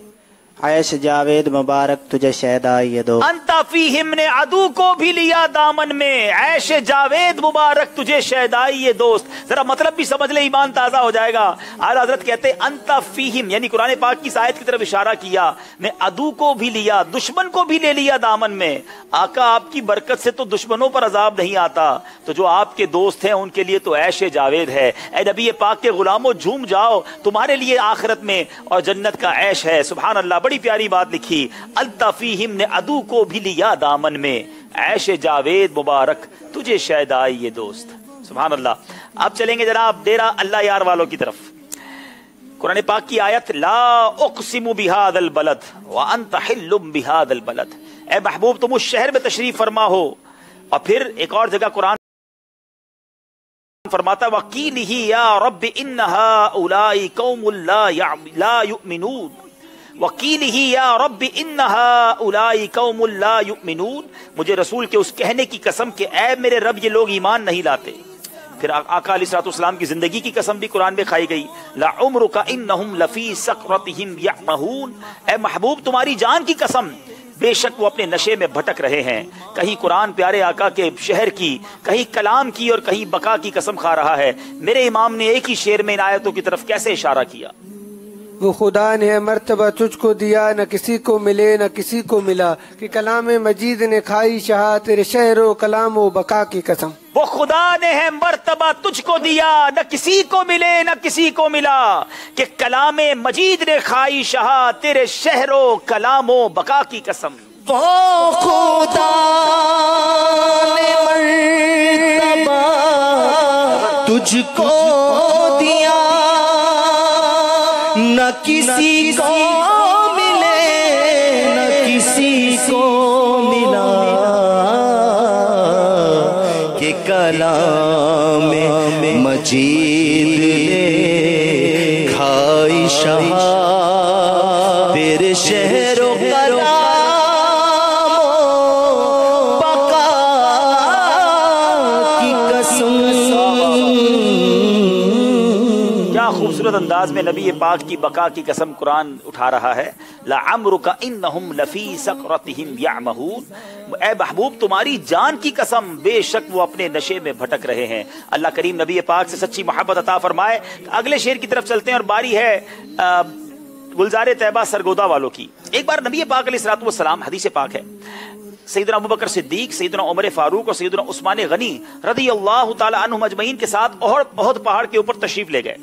عیش جاوید مبارک تجھے شیدا یہ دو. انت فیہم نے عدو کو بھی لیا دامن میں، عیش جاوید مبارک تجھے شیدائی یہ دوست. ذرا مطلب بھی سمجھ لے، ایمان تازہ ہو جائے گا. اعلیٰ حضرت کہتے ہیں انت فیہم، یعنی قرآن پاک کی آیت کی طرف اشارہ کیا. نے عدو کو بھی لیا، دشمن کو بھی لے لیا دامن میں. آقا آپ کی برکت سے تو دشمنوں پر عذاب نہیں آتا، تو جو آپ کے دوست ہیں ان کے لیے تو عیش جاوید ہے. اے نبی پاک کے غلاموں جھوم جاؤ، تمہارے لیے آخرت میں اور جنت کا عیش ہے. سبحان اللہ، بڑی پیاری بات لکھی. الطفیہم نے عدو کو بھی لیا دامن میں، عیش جاوید مبارک تجھے شیدائی یہ دوست. سبحان اللہ. اب چلیں گے جناب ڈیرہ اللہ یار والوں کی طرف. قرآن پاک کی آیت لا اقسم بہذا البلد وانت حل بہذا البلد. اے محبوب تم اس شہر میں تشریف فرما ہو. اور پھر ایک اور جگہ قرآن فرماتا وقیلہ یا رب ان ہؤلاء قوم لا یؤمنون. وقیلہ یا رب ان ہؤلاء قوم لا یؤمنون. مجھے رسول کے اس کہنے کی قسم کہ اے میرے رب یہ لوگ ایمان نہیں لاتے. پھر آقا علیہ الصلوۃ والسلام کی زندگی کی قسم بھی قرآن میں کھائی گئی. لعمرک انہم لفی سکرتہم یعمہون. اے محبوب تمہاری جان کی قسم بے شک وہ اپنے نشے میں بھٹک رہے ہیں. کہیں قرآن پیارے آقا کے شہر کی، کہیں کلام کی اور کہیں بقا کی قسم کھا رہا ہے. میرے امام نے ایک ہی شعر میں ان آیتوں کی طرف کیسے اشارہ کیا؟ وہ خدا نے مرتبہ تجھ کو دیا، نہ کسی کو ملے نہ کسی کو ملا، کہ کلام مجید نے کھائی شہا تیرے شہر و کلام و بقا کی قسم. وہ خدا نے ہے مرتبہ تجھ کو دیا، نہ کسی کو ملے نہ کسی کو ملا، کہ کلام مجید نے کھائی شہا تیرے شہر و کلام و بقا کی قسم. وہ خدا نے مرتبہ تجھ کو دیا، نہ کسی کو ملے نہ کسی کو ملا، کہ کلام مجید نے کھائی شہا تیرے شہر و کلام و بقا کی قسم. کیا خوبصورت انداز میں نبی پاک کی بقا کی قسم قرآن اٹھا رہا ہے. لعمرک انہم لفی سکرتہم یعمہون. اے محبوب تمہاری جان کی قسم بے شک وہ اپنے نشے میں بھٹک رہے ہیں. اللہ کریم نبی پاک سے سچی محبت عطا فرمائے. اگلے شعر کی طرف چلتے ہیں اور باری ہے گلزار طیبہ سرگودا والوں کی. ایک بار نبی پاک علیہ الصلوۃ والسلام، حدیث پاک ہے، سیدنا ابوبکر صدیق، سیدنا عمر فاروق اور سیدنا عثمان غنی رضی اللہ تعالی عنہم اجمعین کے ساتھ احد پہاڑ کے اوپر تشریف لے گئے.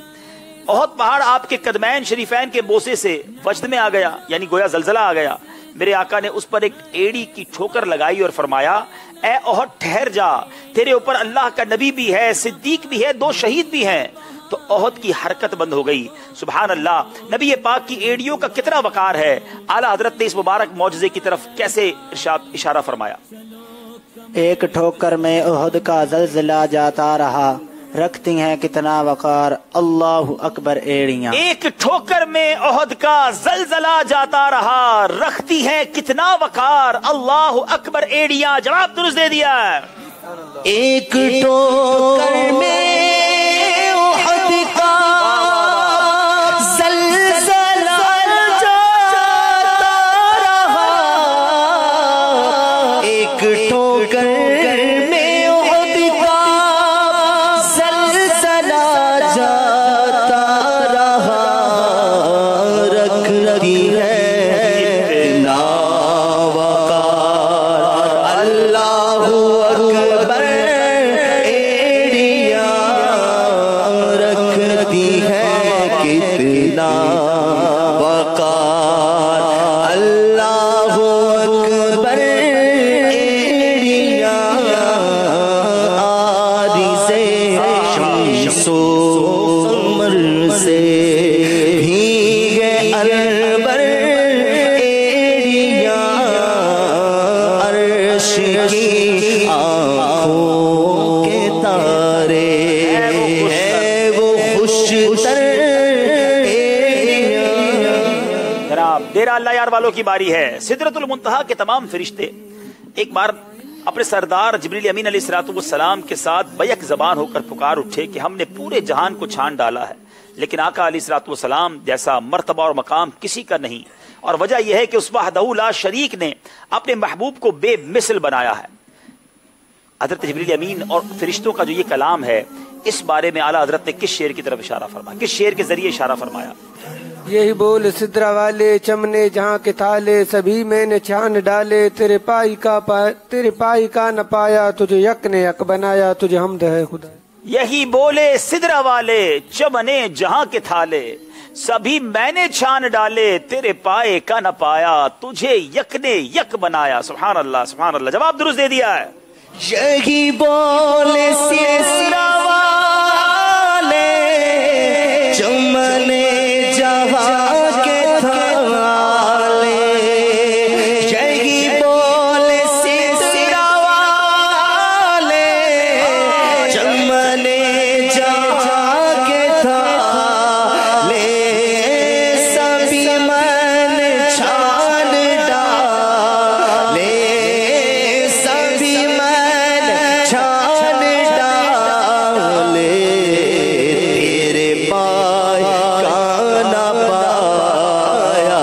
احد پہاڑ آپ کے قدمین شریفین کے بوسے سے وجد میں آ گیا، یعنی گویا زلزلہ آ گیا. میرے آقا نے اس پر ایک ایڑی کی ٹھوکر لگائی اور فرمایا اے احد ٹھہر جا، تیرے اوپر اللہ کا نبی بھی ہے، صدیق بھی ہے، 2 شہید بھی ہیں. تو ओहद की हरकत बंद हो गई। सुभान अल्लाह, नबी पाक की एड़ियों का कितना वकार है। आला हजरत ने इस मुबारक मौजज़े की तरफ कैसे इशारा फरमाया। एक ठोकर में ओहद का ज़लज़ला जाता रहा, रखती हैं कितना वकार अल्लाह अकबर एड़ियां। एक ठोकर में ओहद का ज़लज़ला जाता रहा, रखती हैं कितना वकार अल्लाह अकबर एड़ियां। जवाब दुरुस्त दे दिया। एक ठोकर में ओहद का ज़लज़ला जाता रहा, एक ठोकर में ओहद का ज़लज़ला जाता रहा, रख रही है ना वकार अल्लाहू अकबर एड़ियां, रखती है कितना वकार अल्लाहू अकबर एड़ियां। आदि से शम्सो कमर से भीगे अनबर एड़ियां, अर्श की आँखों के तारे है वो खुशतर एड़ियां। जनाब डेरा अल्लाह यार वालों की बारी है। सिदरतुल मुंतहा के तमाम फरिश्ते एक बार अपने सरदार जिब्रील अमीन अलैहिस्सलाम के साथ बैक ज़बान होकर पुकार उठे कि हमने पूरे जहान को छान डाला है, लेकिन आका अलैहिस्सलाम जैसा मर्तबा और मकाम किसी का नहीं। और वजह यह है कि उस वहदहू ला शरीक ने अपने महबूब को बेमिसल बनाया है। हजरत जिब्रील अमीन और फरिश्तों का जो ये कलाम है, इस बारे में आला हजरत ने किस शेर की तरफ इशारा फरमाया, किस शेर के जरिए इशारा फरमाया। यही बोल सिद्रा वाले चमने जहाँ के थाले, सभी मैंने छान डाले, तेरे पाई का न पाया, तुझे यक ने यक बनाया, तुझे हमद है खुदा। यही बोले सिदरा वाले चमने जहाँ के थाले, सभी मैंने छान डाले, तेरे पाए का न पाया, तुझे यक ने यक बनाया। सुभान अल्लाह, सुभान अल्लाह। जवाब दुरुस्त दे दिया है। यही बोले सिदरा वाले चमने जहाँ के थाले, यही बोले सिदरा वाले चमने जहाँ के थाले, सभी मैंने छान डाले, सभी मैंने छान डाले, तेरे पाय का न पाया,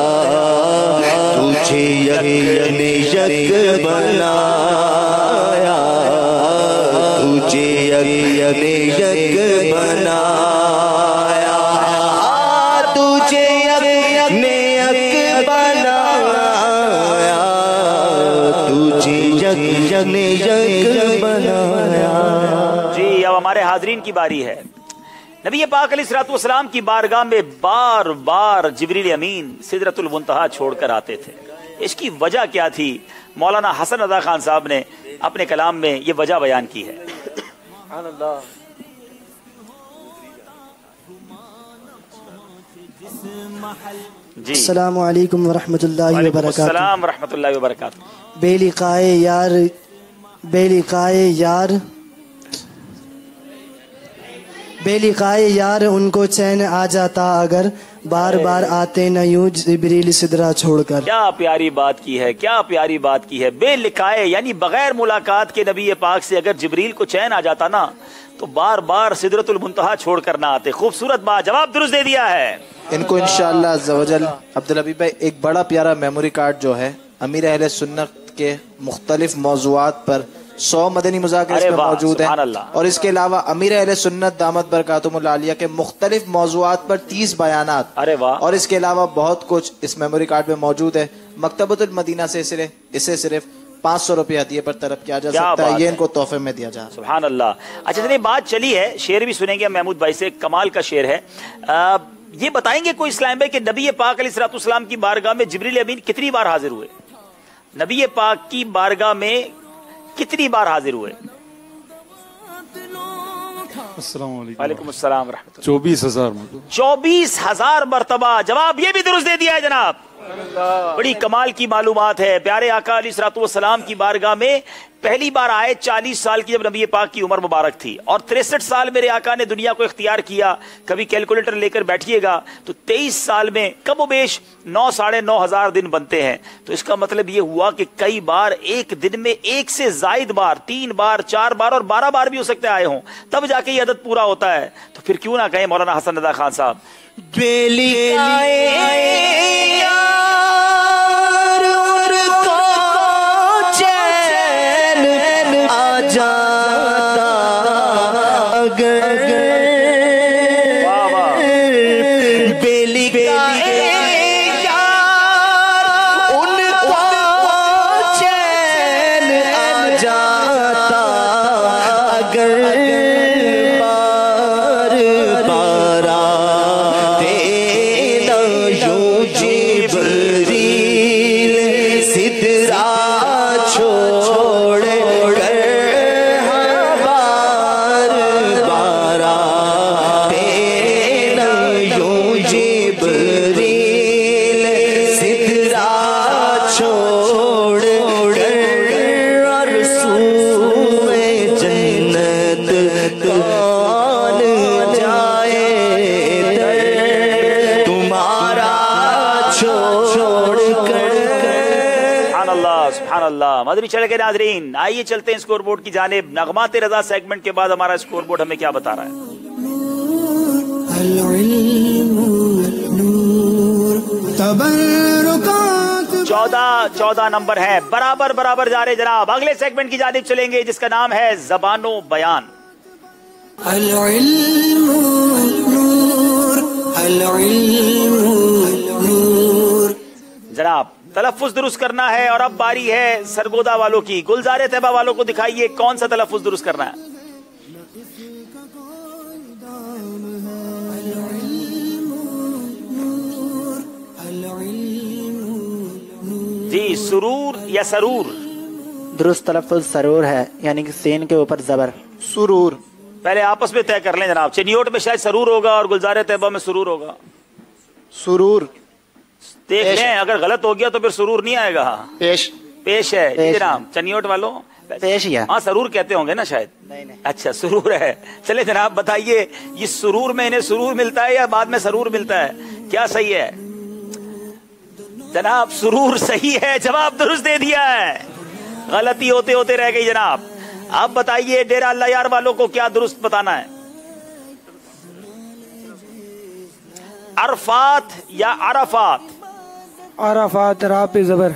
तुझे यक ने यक बनाया, तुझे यक ने यक बनाया, तुझे यक ने यक बनाया, तुझे यक ने यक बनाया। जी अब हमारे हाजरीन की बारी है। नबी पाक अलैहिस्सलाम की बारगाह में बार बार जिब्रील अमीन सिदरतुल मुंतहा छोड़कर आते थे। इसकी वजह क्या थी? मौलाना हसन रज़ा खान साहब ने अपने कलाम में ये वजह बयान की है। जी अस्सलामु अलैकुम वरहमतुल्लाहि वबरकातुहू। अस्सलाम वरहमतुल्लाहि वबरकातुहू। बेलिकाए यार उनको चैन आ जाता अगर बार बार आते न यूं जिब्रील सिदरा छोड़कर। क्या प्यारी बात की है, क्या प्यारी बात की है। बेलिकाए यानी बगैर मुलाकात के नबी पाक से अगर जिब्रील को चैन आ जाता ना, तो बार बार सिदरतुल मुंतहा छोड़कर ना आते। खूबसूरत बात, जवाब दुरुस्त दे दिया है। इनको इंशाअल्लाह अज़्ज़वजल अब्दुल हबीब भाई एक बड़ा प्यारा मेमोरी कार्ड जो है अमीर अहले सुन्नत के मुख्तलिफ मौज़ूआत पर 100 मदनी मुज़ाकिर इसमें मौजूद है, और इसके अलावा अमीर अहले सुन्नत दामत बरकातुहुल आलिया के मुख्तलिफ मौज़ूआत पर 30 बयानात, और इसके अलावा बहुत कुछ इस मेमोरी कार्ड में मौजूद है। मकतबतुल मदीना से इसे सिर्फ 500 रुपये हदिये पर तलब किया जा सकता है। ये इनको तोहफे में दिया जा। सुभान अल्लाह। अच्छा इतनी बात चली है, शेर भी सुनेंगे महमूद भाई से, कमाल का शेर है। ये बताएंगे कोई इस्लाम भाई कि नबी पाक अलैहिस्सलाम की बारगाह में जिब्रील अमीन कितनी बार हाजिर हुए? नबी पाक की बारगाह में कितनी बार हाजिर हुए? अस्सलाम वालेकुम। वालेकुम अस्सलाम रहमतुल्लाह। 24,000 24,000 मरतबा। जवाब ये भी दुरुस्त दे दिया है जनाब। बड़ी कमाल की मालूमात है। प्यारे आका अलैहिस्सलाम की बारगाह में पहली बार आए 40 साल की, जब नबी पाक की उम्र मुबारक थी, और 63 साल मेरे आका ने दुनिया को इख्तियार किया। कभी कैलकुलेटर लेकर बैठिएगा तो 23 साल में कमोबेश 9 साढ़े 9 हजार दिन बनते हैं। तो इसका मतलब ये हुआ कि कई बार एक दिन में 1 से जायद बार, 3 बार, 4 बार और 12 बार भी हो सकते आए हों, तब जाके ये अदद पूरा होता है। तो फिर क्यों ना कहें मौलाना हसन रजा खान साहब, मदनी चैनल के नाज़रीन, आइए चलते हैं स्कोर बोर्ड की जानिब। नगमात रजा सेगमेंट के बाद हमारा स्कोर बोर्ड हमें क्या बता रहा है। 14 नंबर है, बराबर बराबर जा रहे जनाब। अगले सेगमेंट की जानिब चलेंगे जिसका नाम है ज़बानो बयान। जनाब तलफ़ुज़ दुरुस्त करना है और अब बारी है सरगोदा वालों की। गुलज़ारे तैबा वालों को दिखाइए कौन सा तलफ़ुज़ दुरुस्त करना है। जी, सुरूर या सरूर? दुरुस्त तलफ़ुज़ सरूर है, यानी कि सीन के ऊपर जबर। सुरूर। पहले आपस में तय कर लें जनाब। चनियोट में शायद सरूर होगा और गुलज़ारे तैबा में सुरूर होगा। सुरूर देख लें, अगर गलत हो गया तो फिर सुरूर नहीं आएगा। पेश है जनाब। चनियोट वालों पेश है। हाँ, सरूर कहते होंगे ना शायद। नहीं। अच्छा, सुरूर है। चले जनाब बताइए, ये सुरूर में इन्हें सुरूर मिलता है या बाद में सरूर मिलता है, क्या सही है? जनाब सुरूर सही है, जवाब दुरुस्त दे दिया है। गलती होते होते रह गई जनाब। आप बताइए डेरा अल्लाह यार वालों को क्या दुरुस्त बताना है। अरफात या अरफात? अरफात, रा पे जबर।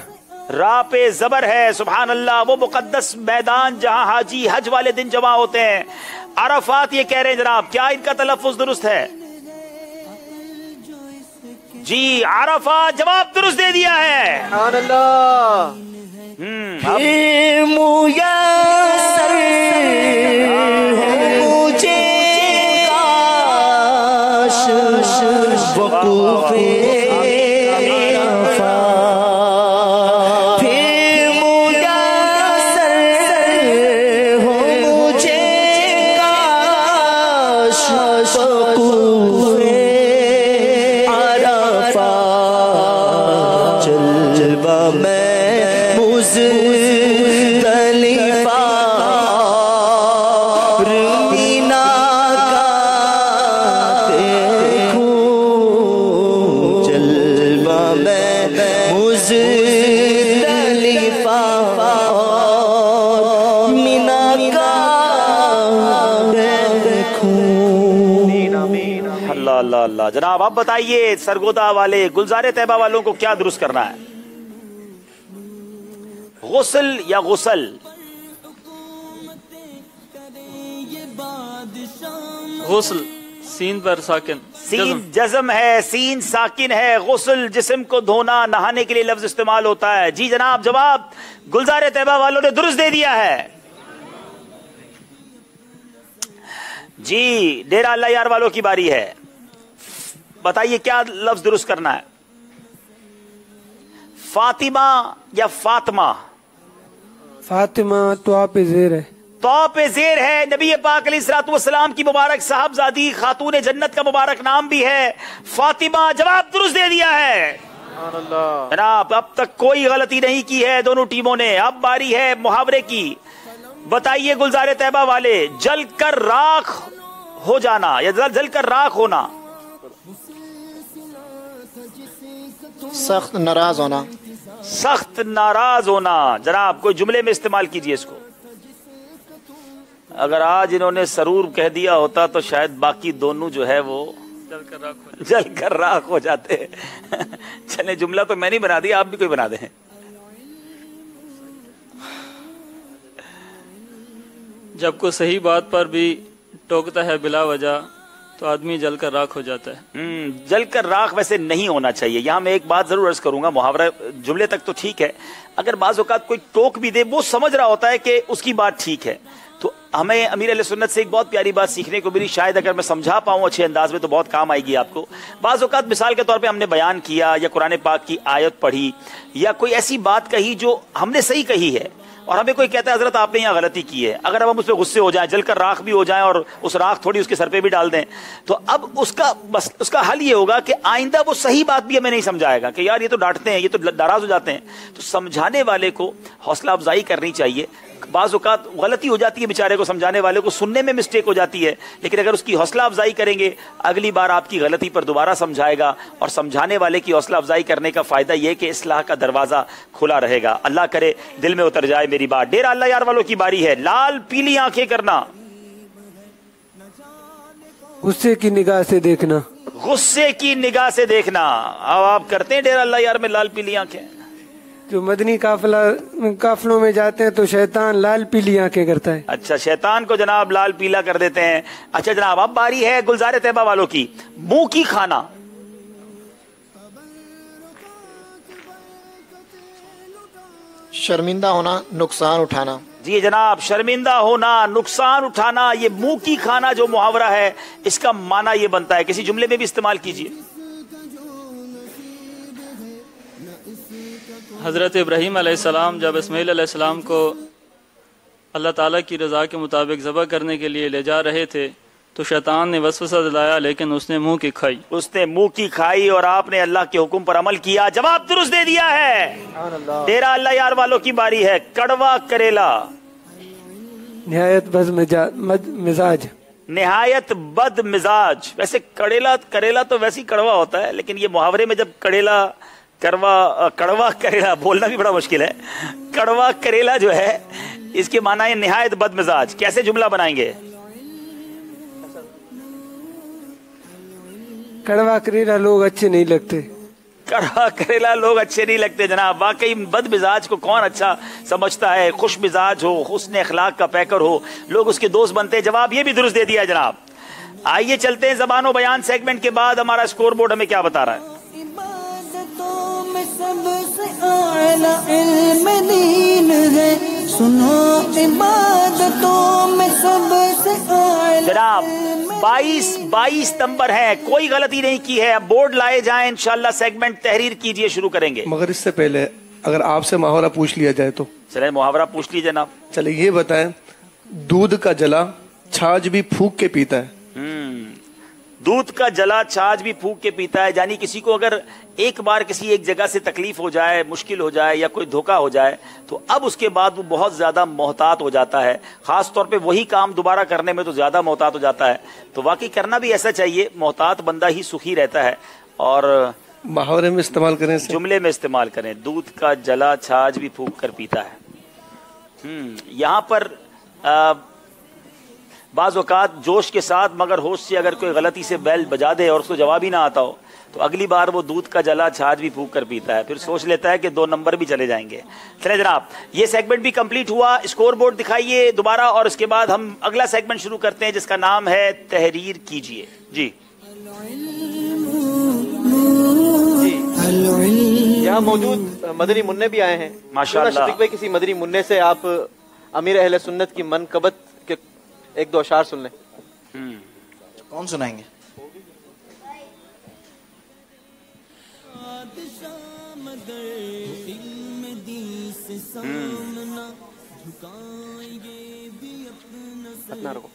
रा पे जबर है। सुभान अल्लाह। वो मुकद्दस मैदान जहां हाजी हज वाले दिन जमा होते हैं, अरफात ये कह रहे हैं जनाब। क्या इनका तलफ़ुज़ दुरुस्त है? जी, अरफात जवाब दुरुस्त दे दिया है। सुभान अल्लाह। अल्लाह। जनाब आप बताइए सरगोदा वाले गुलज़ारे तैबा वालों को क्या दुरुस्त करना है। गुस्ल या गुसल? गुस्ल, सीन पर साकिन। सीन जज़म है, सीन साकिन है। गुस्ल जिस्म को धोना, नहाने के लिए लफ्ज इस्तेमाल होता है। जी जनाब, जवाब गुलज़ारे तैबा वालों ने दुरुस्त दे दिया है। जी, डेरा अल्लाह यार वालों की बारी है। बताइए क्या लफ्ज दुरुस्त करना है। फातिमा या फातिमा? फातिमा तो आप जेर है। تو پہ زیر ہے نبی پاک علیہ الصلوۃ والسلام کی مبارک صاحبزادی خاتون جنت کا مبارک نام بھی ہے فاطمہ. جواب درست دے دیا ہے جناب. اب تک کوئی غلطی نہیں کی ہے دونوں ٹیموں نے. اب باری ہے محاورے کی. بتائیے گلزار طیبہ والے, جل کر راکھ ہو جانا یا جل کر راکھ ہونا؟ سخت ناراض ہونا. سخت ناراض ہونا. جناب کوئی جملے میں استعمال کیجئے اس کو. اگر آج انہوں نے سرور کہہ دیا ہوتا تو شاید باقی دونوں جو ہے وہ جل کر راکھ ہو جاتے. چلیں جملہ تو میں نہیں بنا دیا, آپ بھی کوئی بنا دیں. جب کوئی صحیح بات پر بھی ٹوکتا ہے بلا وجہ تو آدمی جل کر راکھ ہو جاتا ہے. جل کر راکھ ویسے نہیں ہونا چاہیے. یہاں میں ایک بات ضرور عرض کروں گا, محاورہ جملے تک تو ٹھیک ہے, اگر بعض اوقات کوئی ٹوک بھی دے, وہ سمجھ رہا ہوتا ہے کہ اس کی بات ٹھیک ہے, تو ہمیں امیر اہل سنت سے ایک بہت پیاری بات سیکھنے کو ملی. شاید اگر میں سمجھا پاؤں اچھے انداز میں تو بہت کام آئے گی آپ کو. بعض اوقات مثال کے طور پہ ہم نے بیان کیا یا قرآن پاک کی آیت پڑھی یا کوئی ایسی بات کہی جو ہم نے صحیح کہی ہے, اور ہمیں کوئی کہتا ہے حضرت آپ نے یہاں غلطی کی ہے. اگر اب ہم اس پہ غصے ہو جائیں, جل کر راکھ بھی ہو جائیں اور اس راکھ تھوڑی اس کے سر پہ بھی ڈال دیں, تو اب اس کا حل یہ ہوگا کہ آئندہ وہ صحیح بات بھی ہمیں نہیں سمجھائے گا کہ یار یہ تو ڈانٹتے ہیں, یہ تو ناراض ہو جاتے ہیں. تو سمجھانے والے کو حوصلہ افزائی کرنی چاہیے. بعض اوقات غلطی ہو جاتی ہے بیچارے کو, سمجھانے والے کو سننے میں مسٹیک ہو جاتی ہے, لیکن اگر اس کی حوصلہ افزائی کریں گے اگلی بار آپ کی غلطی پر دوبارہ سمجھائے گا. اور سمجھانے والے کی حوصلہ افزائی کرنے کا فائدہ یہ کہ اصلاح کا دروازہ کھلا رہے گا. اللہ کرے دل میں اتر جائے میری بات. ڈیرہ اللہ یار والوں کی باری ہے. لال پیلی آنکھیں کرنا, غصے کی نگاہ سے دیکھنا. غصے کی نگاہ سے دیکھنا. اب آپ کرتے ہیں ڈیرہ اللہ یار میں لال پیلی آنکھیں؟ جو مدنی قافلوں میں جاتے ہیں تو شیطان لال پیلی آنکھیں کرتا ہے. اچھا, شیطان کو جناب لال پیلا کر دیتے ہیں. اچھا جناب, اب باری ہے گلزار طیبہ والوں کی. منہ کی کھانا. شرمندہ ہونا, نقصان اٹھانا. جی جناب, شرمندہ ہونا, نقصان اٹھانا. یہ منہ کی کھانا جو محاورہ ہے اس کا معنی یہ بنتا ہے, کسی جملے میں بھی استعمال کیجیے. حضرت ابراہیم علیہ السلام جب اسماعیل علیہ السلام کو اللہ تعالیٰ کی رضا کے مطابق ذبح کرنے کے لیے لے جا رہے تھے تو شیطان نے وسوسہ دلایا, لیکن اس نے منہ کی کھائی. اس نے منہ کی کھائی اور آپ نے اللہ کے حکم پر عمل کیا. جواب درست دے دیا ہے. ڈیرہ اللہ یار والوں کی باری ہے. کڑوا کریلا. نہایت بد مزاج. نہایت بد مزاج. ویسے کریلا تو ویسے ہی کڑوا ہوتا ہے, لیکن یہ محاورے میں جب کڑوا کریلا بولنا بھی بڑا مشکل ہے. کڑوا کریلا جو ہے اس کے معنی ہے نہایت بد مزاج. کیسے جملہ بنائیں گے؟ کڑوا کریلا لوگ اچھے نہیں لگتے. کڑوا کریلا لوگ اچھے نہیں لگتے جناب. واقعی بد مزاج کو کون اچھا سمجھتا ہے؟ خوش مزاج ہو, حسن اخلاق کا پیکر ہو, لوگ اس کے دوست بنتے ہیں. جواب یہ بھی درست دے دیا جناب. آئیے چلتے ہیں زبان و بیان سیگمنٹ کے بعد ہمارا اسکور بورڈ ہمیں کیا بتا رہا ہے. سب سے اعلی علم دین ہے, سنو عبادتوں میں سب سے اعلی. جناب 22 نمبر ہے, کوئی غلطی نہیں کی ہے. اب بورڈ لائے جائیں, انشاءاللہ سیگمنٹ تحریر کیجئے, شروع کریں گے. مگر اس سے پہلے اگر آپ سے محاورہ پوچھ لیا جائے تو. چلیں محاورہ پوچھ لیجئے جناب. چلے یہ بتائیں, دودھ کا جلا چھاچھ بھی پھونک کے پیتا ہے. دودھ کا جلا چھاچھ بھی پھونک کے پیتا ہے. یعنی کسی کو اگر ایک بار کسی ایک جگہ سے تکلیف ہو جائے, مشکل ہو جائے یا کوئی دھوکہ ہو جائے تو اب اس کے بعد وہ بہت زیادہ محتاط ہو جاتا ہے. خاص طور پہ وہی کام دوبارہ کرنے میں تو زیادہ محتاط ہو جاتا ہے. تو واقعی کرنا بھی ایسا چاہیے. محتاط بندہ ہی سخی رہتا ہے. اور محاورے میں استعمال کریں, جملے میں استعمال کریں. دودھ کا جلا چھاچھ بھی پھونک کر پیتا ہے. یہاں پر بعض اوقات جوش کے ساتھ مگر ہوش سے اگر کوئی غلطی سے بیل بجا دے اور اس کو جواب ہی نہ آتا ہو تو اگلی بار وہ دودھ کا جلا چھاچھ بھی پھونک کر پیتا ہے. پھر سوچ لیتا ہے کہ 2 نمبر بھی چلے جائیں گے. چلے جناب, یہ سیگمنٹ بھی کمپلیٹ ہوا. اسکور بورڈ دکھائیے دوبارہ, اور اس کے بعد ہم اگلا سیگمنٹ شروع کرتے ہیں جس کا نام ہے تحریر کیجئے. جی یہاں موجود مدنی منع بھی آئے ہیں. ماشاءاللہ. شفیق بھائی, کسی مدنی منع سے آپ امیر اہل سنت کی منقبت کے 1-2 اشعار سن لیں. کون سنائیں گے؟ ہاتھ نہ رکو،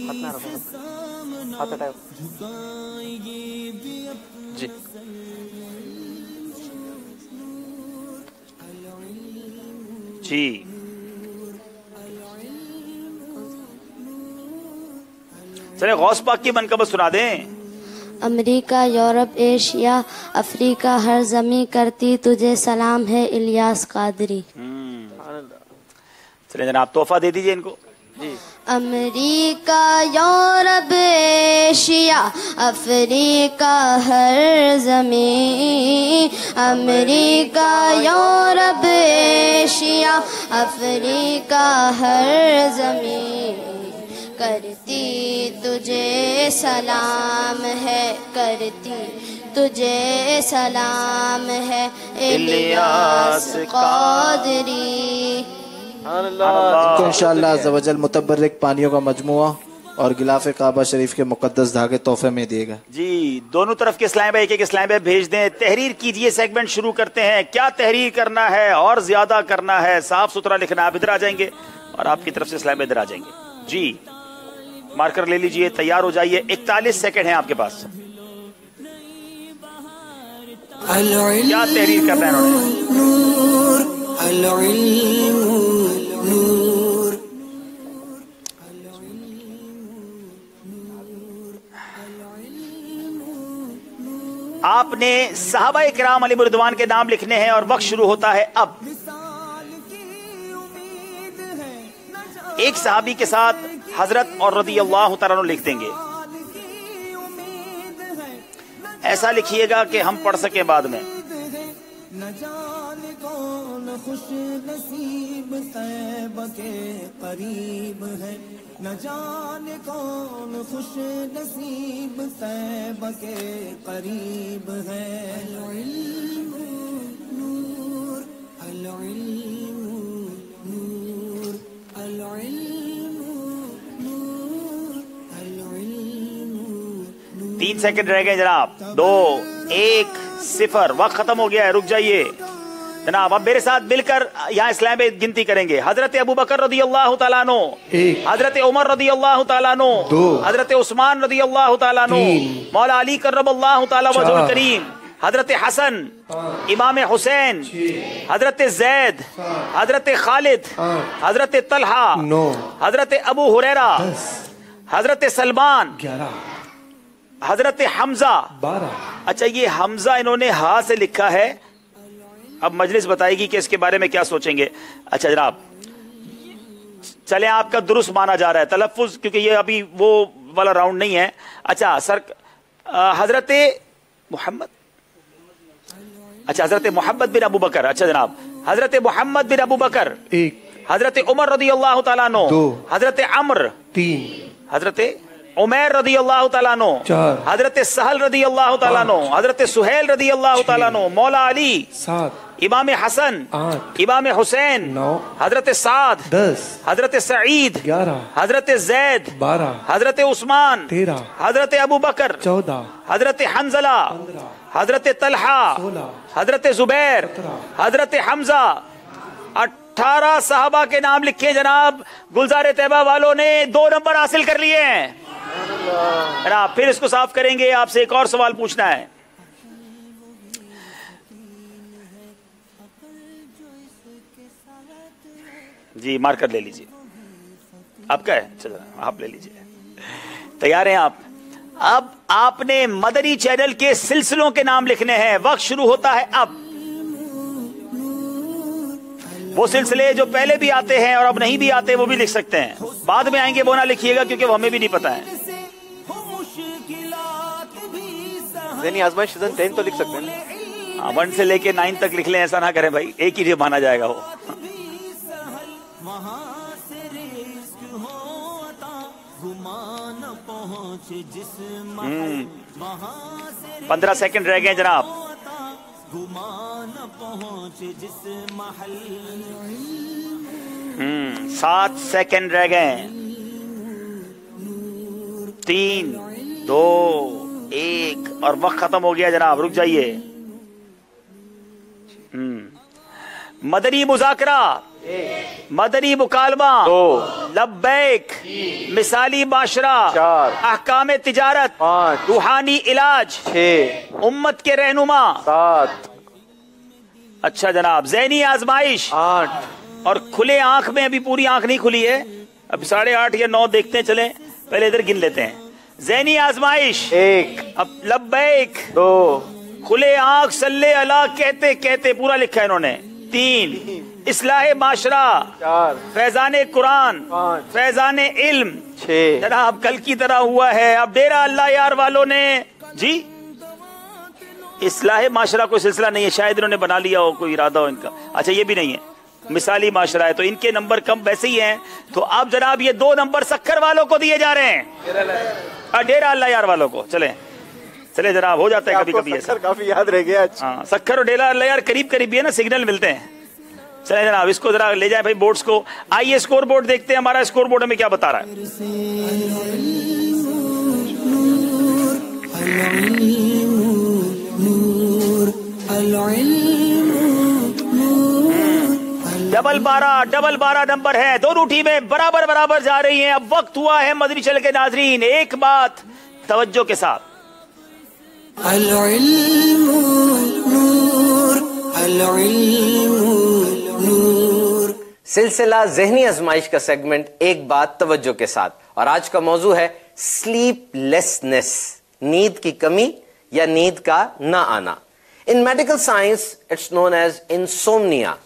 ہاتھ نہ رکو، ہاتھ ہٹاؤ جی۔ جی چلے غوث پاک کی منقبت سنا دیں۔ امریکہ، یورپ، ایشیا، افریقہ، ہر زمیں کرتی تجھے سلام ہے الیاس قادری۔ چلے جناب تحفہ دے دیجئے ان کو۔ امریکہ، یورپ، ایشیا، افریقہ، ہر زمین، امریکہ، یورپ، ایشیا، افریقہ، ہر زمین کرتی تجھے سلام ہے، کرتی تجھے سلام ہے الیاس قادری۔ تو انشاءاللہ عز و جل متبرک پانیوں کا مجموعہ اور غلاف کعبہ شریف کے مقدس دھاگے تحفے میں دیے گا۔ جی دونوں طرف کے اسلام بھائی ایک ایک اسلام بھائی بھیج دیں۔ تحریر کیجئے، سیگمنٹ شروع کرتے ہیں۔ کیا تحریر کرنا ہے اور زیادہ کرنا ہے، صاف ستھرا لکھنا۔ آپ ادھر آ جائیں گے اور آپ کی طرف سے اسلام بھائی ادھر آ جائیں گے۔ جی مارکر لے لیجئے، تیار ہو جائیے، 41 سیکنڈ ہیں آپ کے پاس۔ کیا تحریر کرنا ہے انہوں نور آپ نے صحابہ کرام علیہ رضوان کے نام لکھنے ہیں اور وقت شروع ہوتا ہے اب۔ ایک صحابی کے ساتھ حضرت اور رضی اللہ تعالیٰ عنہ لکھ دیں گے۔ ایسا لکھیے گا کہ ہم پڑھ سکیں بعد میں۔ نہ جانے کون خوش نصیب طیبہ کے قریب ہے، نہ جانے کون خوش نصیب طیبہ کے قریب ہے۔ العلم نور، العلم نور، العلم نور، العلم نور۔ 3 سیکنڈ رہ گئے جناب۔ 2 1 0 وقت ختم ہو گیا ہے، رک جائیے جناب۔ اب میرے ساتھ مل کر یہاں اسلام میں گنتی کریں گے۔ حضرت ابو بکر رضی اللہ تعالیٰ عنہ، حضرت عمر رضی اللہ تعالیٰ عنہ، حضرت عثمان رضی اللہ تعالیٰ عنہ، مولا علی کرم اللہ تعالیٰ وجہ الکریم، حضرت حسن، امام حسین، حضرت زید، حضرت خالد، حضرت طلحہ، حضرت ابو ہریرہ، حضرت سلمان، حضرت حمزہ۔ اچھا یہ حمزہ انہوں نے ہاں سے لکھا ہے، اب مجلس بتائے گی کہ اس کے بارے میں کیا سوچیں گے۔ اچھا جناب چلیں، آپ کا درست مانا جا رہا ہے تلفظ، کیونکہ یہ ابھی وہ والا راؤنڈ نہیں ہے۔ اچھا سر حضرت محمد، اچھا حضرت محمد بن ابو بکر، اچھا جناب حضرت محمد بن ابو بکر، حضرت عمر رضی اللہ تعالیٰ عنہ، حضرت عمر، حضرت عمیر رضی اللہ تعالیٰ عنہ، حضرت سہل رضی اللہ تعالیٰ عنہ، حضرت سہیل رضی اللہ تعالیٰ عنہ، مولا علی، امام حسن، امام حسین، حضرت سعد، حضرت سعید، حضرت زید، حضرت عثمان، حضرت ابو بکر، حضرت حنزلہ، حضرت طلحہ، حضرت زبیر، حضرت حمزہ۔ 18 صحابہ کے نام لکھے جناب۔ گلزار طیبہ والوں نے 2 نمبر حاصل کر لیے ہیں جناب۔ پھر اس کو صاف کریں گے، آپ سے ایک اور سوال پوچھنا ہے۔ جی مارکر لے لیجیے، آپ کا ہے، چلو آپ لے لیجیے۔ تیار ہیں آپ؟ اب آپ نے مدنی چینل کے سلسلوں کے نام لکھنے ہیں، وقت شروع ہوتا ہے اب۔ وہ سلسلے جو پہلے بھی آتے ہیں اور اب نہیں بھی آتے وہ بھی لکھ سکتے ہیں، بعد میں آئیں گے وہ نہ لکھیے گا کیونکہ وہ ہمیں بھی نہیں پتا ہے۔ ذہنی آزمائش سیزن 10 تو لکھ سکتے ہیں، 1 سے لے کے 9 تک لکھ لیں، ایسا نہ کریں بھائی، ایک ہی مانا جائے گا وہ۔ 15 سیکنڈ رہ گئے جناب۔ 7 سیکنڈ رہ گئے۔ 3 2 1 اور وقت ختم ہو گیا جناب، رک جائیے۔ مدنی مذاکرہ मदनी मुकालमा 2, लब्बैक मिसाली माशरा 4, अहकाम तिजारत 5, रूहानी इलाज 6, उम्मत के रहनुमा 7, अच्छा जनाब ज़हनी आजमाइश 8, और खुले आंख में अभी पूरी आंख नहीं खुली है, अब 8:30 या 9 देखते हैं, चलें पहले इधर गिन लेते हैं। ज़हनी आजमाइश 1, अब लब्बैक 2, खुले आंख सल्ले अला कहते कहते पूरा लिखा है इन्होंने 3, इस्लाह माशरा 4, फैजान कुरान 5, फैजान इल्म 6, जनाब कल की तरह हुआ है। अब डेरा अल्लाह यार वालों ने जी इस्लाह माशरा कोई सिलसिला नहीं है, शायद इन्होंने बना लिया हो, कोई इरादा हो इनका। अच्छा ये भी नहीं है, मिसाली माशरा है, तो इनके नंबर कम वैसे ही हैं। तो अब जनाब ये 2 नंबर सक्खर वालों को दिए जा रहे हैं, डेरा अल्लाह यार वालों को। चले जनाब, हो जाता है कभी कभी ऐसा, काफी याद रह गया। हाँ सक्खर और डेरा अल्लाह यार करीब करीब भी है ना, सिग्नल मिलते हैं। चले जनाब इसको जरा ले जाए भाई बोर्ड्स को। आइए स्कोर बोर्ड देखते हैं, हमारा स्कोर बोर्ड हमें क्या बता रहा है। डबल 12 नंबर है, दोनों टीमें बराबर जा रही हैं। अब वक्त हुआ है मदनी चैनल के नाजरीन, एक बात तवज्जो के साथ, सिलसिला ज़हनी आजमाइश का सेगमेंट एक बात तवज्जो के साथ, और आज का मौजू है स्लीपलेसनेस, नींद की कमी या नींद का ना आना। In medical science it's known as insomnia.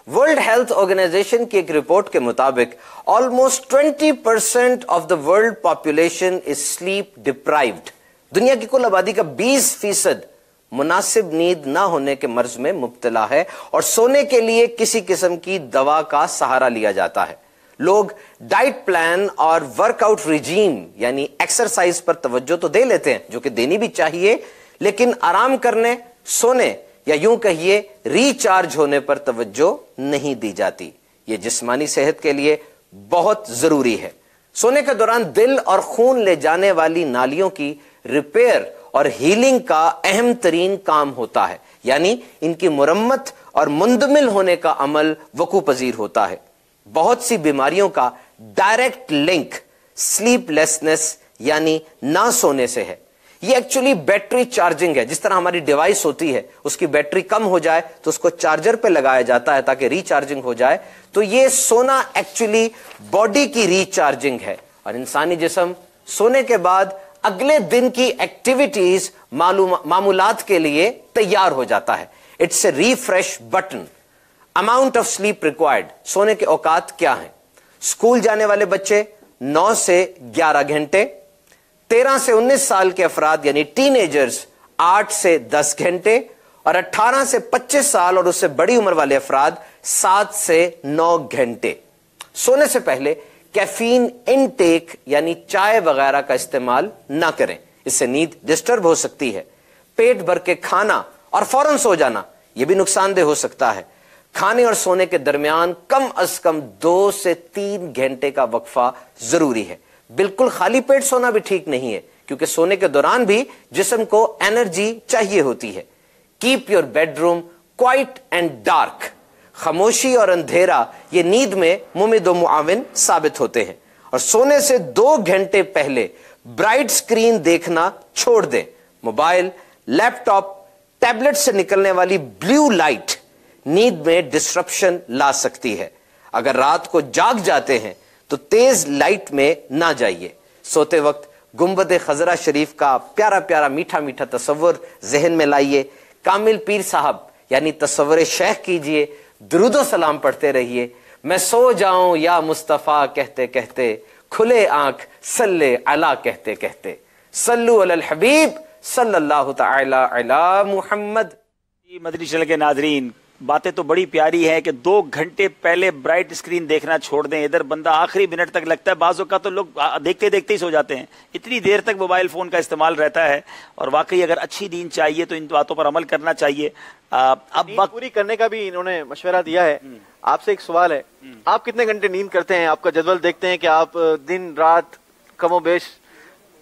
World health organization की एक रिपोर्ट के मुताबिक almost 20% of the world population is sleep deprived. दुनिया की कुल आबादी का 20% मुनासिब नींद ना होने के मर्ज में मुब्तला है, और सोने के लिए किसी किस्म की दवा का सहारा लिया जाता है। लोग डाइट प्लान और वर्कआउट रिजीम यानी एक्सरसाइज पर तवज्जो तो दे लेते हैं, जो कि देनी भी चाहिए, लेकिन आराम करने, सोने या यूं कहिए रिचार्ज होने पर तवज्जो नहीं दी जाती। ये जिस्मानी सेहत के लिए बहुत जरूरी है। सोने के दौरान दिल और खून ले जाने वाली नालियों की रिपेयर और हीलिंग का अहम तरीन काम होता है, यानी इनकी मुरम्मत और मुंदमिल होने का अमल वकू पजीर होता है। बहुत सी बीमारियों का डायरेक्ट लिंक स्लीपलेसनेस यानी ना सोने से है। ये एक्चुअली बैटरी चार्जिंग है। जिस तरह हमारी डिवाइस होती है, उसकी बैटरी कम हो जाए तो उसको चार्जर पे लगाया जाता है ताकि रिचार्जिंग हो जाए, तो ये सोना एक्चुअली बॉडी की रिचार्जिंग है। और इंसानी जिस्म सोने के बाद अगले दिन की एक्टिविटीज मामूलात के लिए तैयार हो जाता है। It's a refresh button. Amount of sleep required, सोने के औकात क्या हैं? स्कूल जाने वाले बच्चे 9 से 11 घंटे, 13 से 19 साल के अफराद यानी टीनेजर्स 8 से 10 घंटे, और 18 से 25 साल और उससे बड़ी उम्र वाले अफराद 7 से 9 घंटे। सोने से पहले कैफीन इनटेक यानी चाय वगैरह का इस्तेमाल ना करें, इससे नींद डिस्टर्ब हो सकती है। पेट भर के खाना और फौरन सो जाना यह भी नुकसानदेह हो सकता है। खाने और सोने के दरमियान कम अज कम 2 से 3 घंटे का वक्फा जरूरी है। बिल्कुल खाली पेट सोना भी ठीक नहीं है, क्योंकि सोने के दौरान भी जिस्म को एनर्जी चाहिए होती है। Keep your bedroom quiet and dark. खामोशी और अंधेरा ये नींद में मुमिद व मुआविन साबित होते हैं। और सोने से 2 घंटे पहले ब्राइट स्क्रीन देखना छोड़ दें। मोबाइल, लैपटॉप, टैबलेट से निकलने वाली ब्लू लाइट नींद में डिस्ट्रप्शन ला सकती है। अगर रात को जाग जाते हैं तो तेज लाइट में ना जाइए। सोते वक्त गुंबद खजरा शरीफ का प्यारा प्यारा मीठा मीठा तस्वर जहन में लाइए। कामिल पीर साहब यानी तस्वर शेख कीजिए, दुरूदो सलाम पढ़ते रहिए। मैं सो जाऊं या मुस्तफा कहते कहते, खुले आंख सल्ले अला कहते कहते। सल्लु अलल हबीब सल्लल्लाहु तआला अला मुहम्मद। मदनी चैनल के नाजरीन, बातें तो बड़ी प्यारी है कि 2 घंटे पहले ब्राइट स्क्रीन देखना छोड़ दें। इधर बंदा आखिरी मिनट तक लगता है, बाज़ों का तो लोग देखते देखते ही सो जाते हैं, इतनी देर तक मोबाइल फोन का इस्तेमाल रहता है। और वाकई अगर अच्छी नींद चाहिए तो इन बातों पर अमल करना चाहिए। अब वक्त पूरी करने का भी इन्होंने मशवरा दिया है। आपसे एक सवाल है, आप कितने घंटे नींद करते हैं? आपका जदवल देखते हैं कि आप दिन रात कमोबेश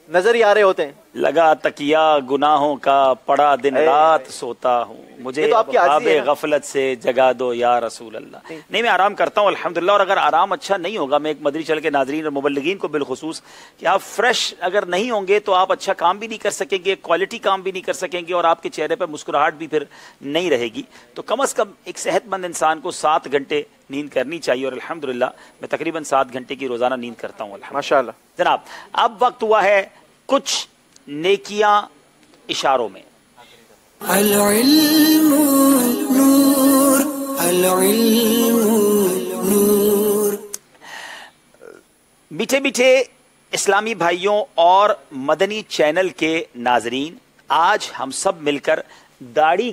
नजर ही आ रहे होते हैं? लगा तकिया गुनाहों का, पड़ा दिन रात सोता हूँ, मुझे ख्वाबे गफलत से जगा दो या रसूल अल्लाह। नहीं, मैं आराम करता हूँ अल्हम्दुलिल्लाह। और अगर आराम अच्छा नहीं होगा, मैं एक मदरी चल के नाजरीन और मुबल्लिगीन को बिलखुसूस कि आप फ्रेश अगर नहीं होंगे तो आप अच्छा काम भी नहीं कर सकेंगे, क्वालिटी काम भी नहीं कर सकेंगे, और आपके चेहरे पर मुस्कुराहट भी फिर नहीं रहेगी। तो कम अज़ कम एक सेहतमंद इंसान को 7 घंटे नींद करनी चाहिए, और अल्हम्दुलिल्लाह मैं तकरीबन 7 घंटे की रोजाना नींद करता हूँ माशाअल्लाह। जनाब, अब वक्त हुआ है कुछ नेकियां इशारों में। अल-इल्मु नूर, अल-इल्मु नूर। मीठे मीठे इस्लामी भाइयों और मदनी चैनल के नाजरीन, आज हम सब मिलकर दाढ़ी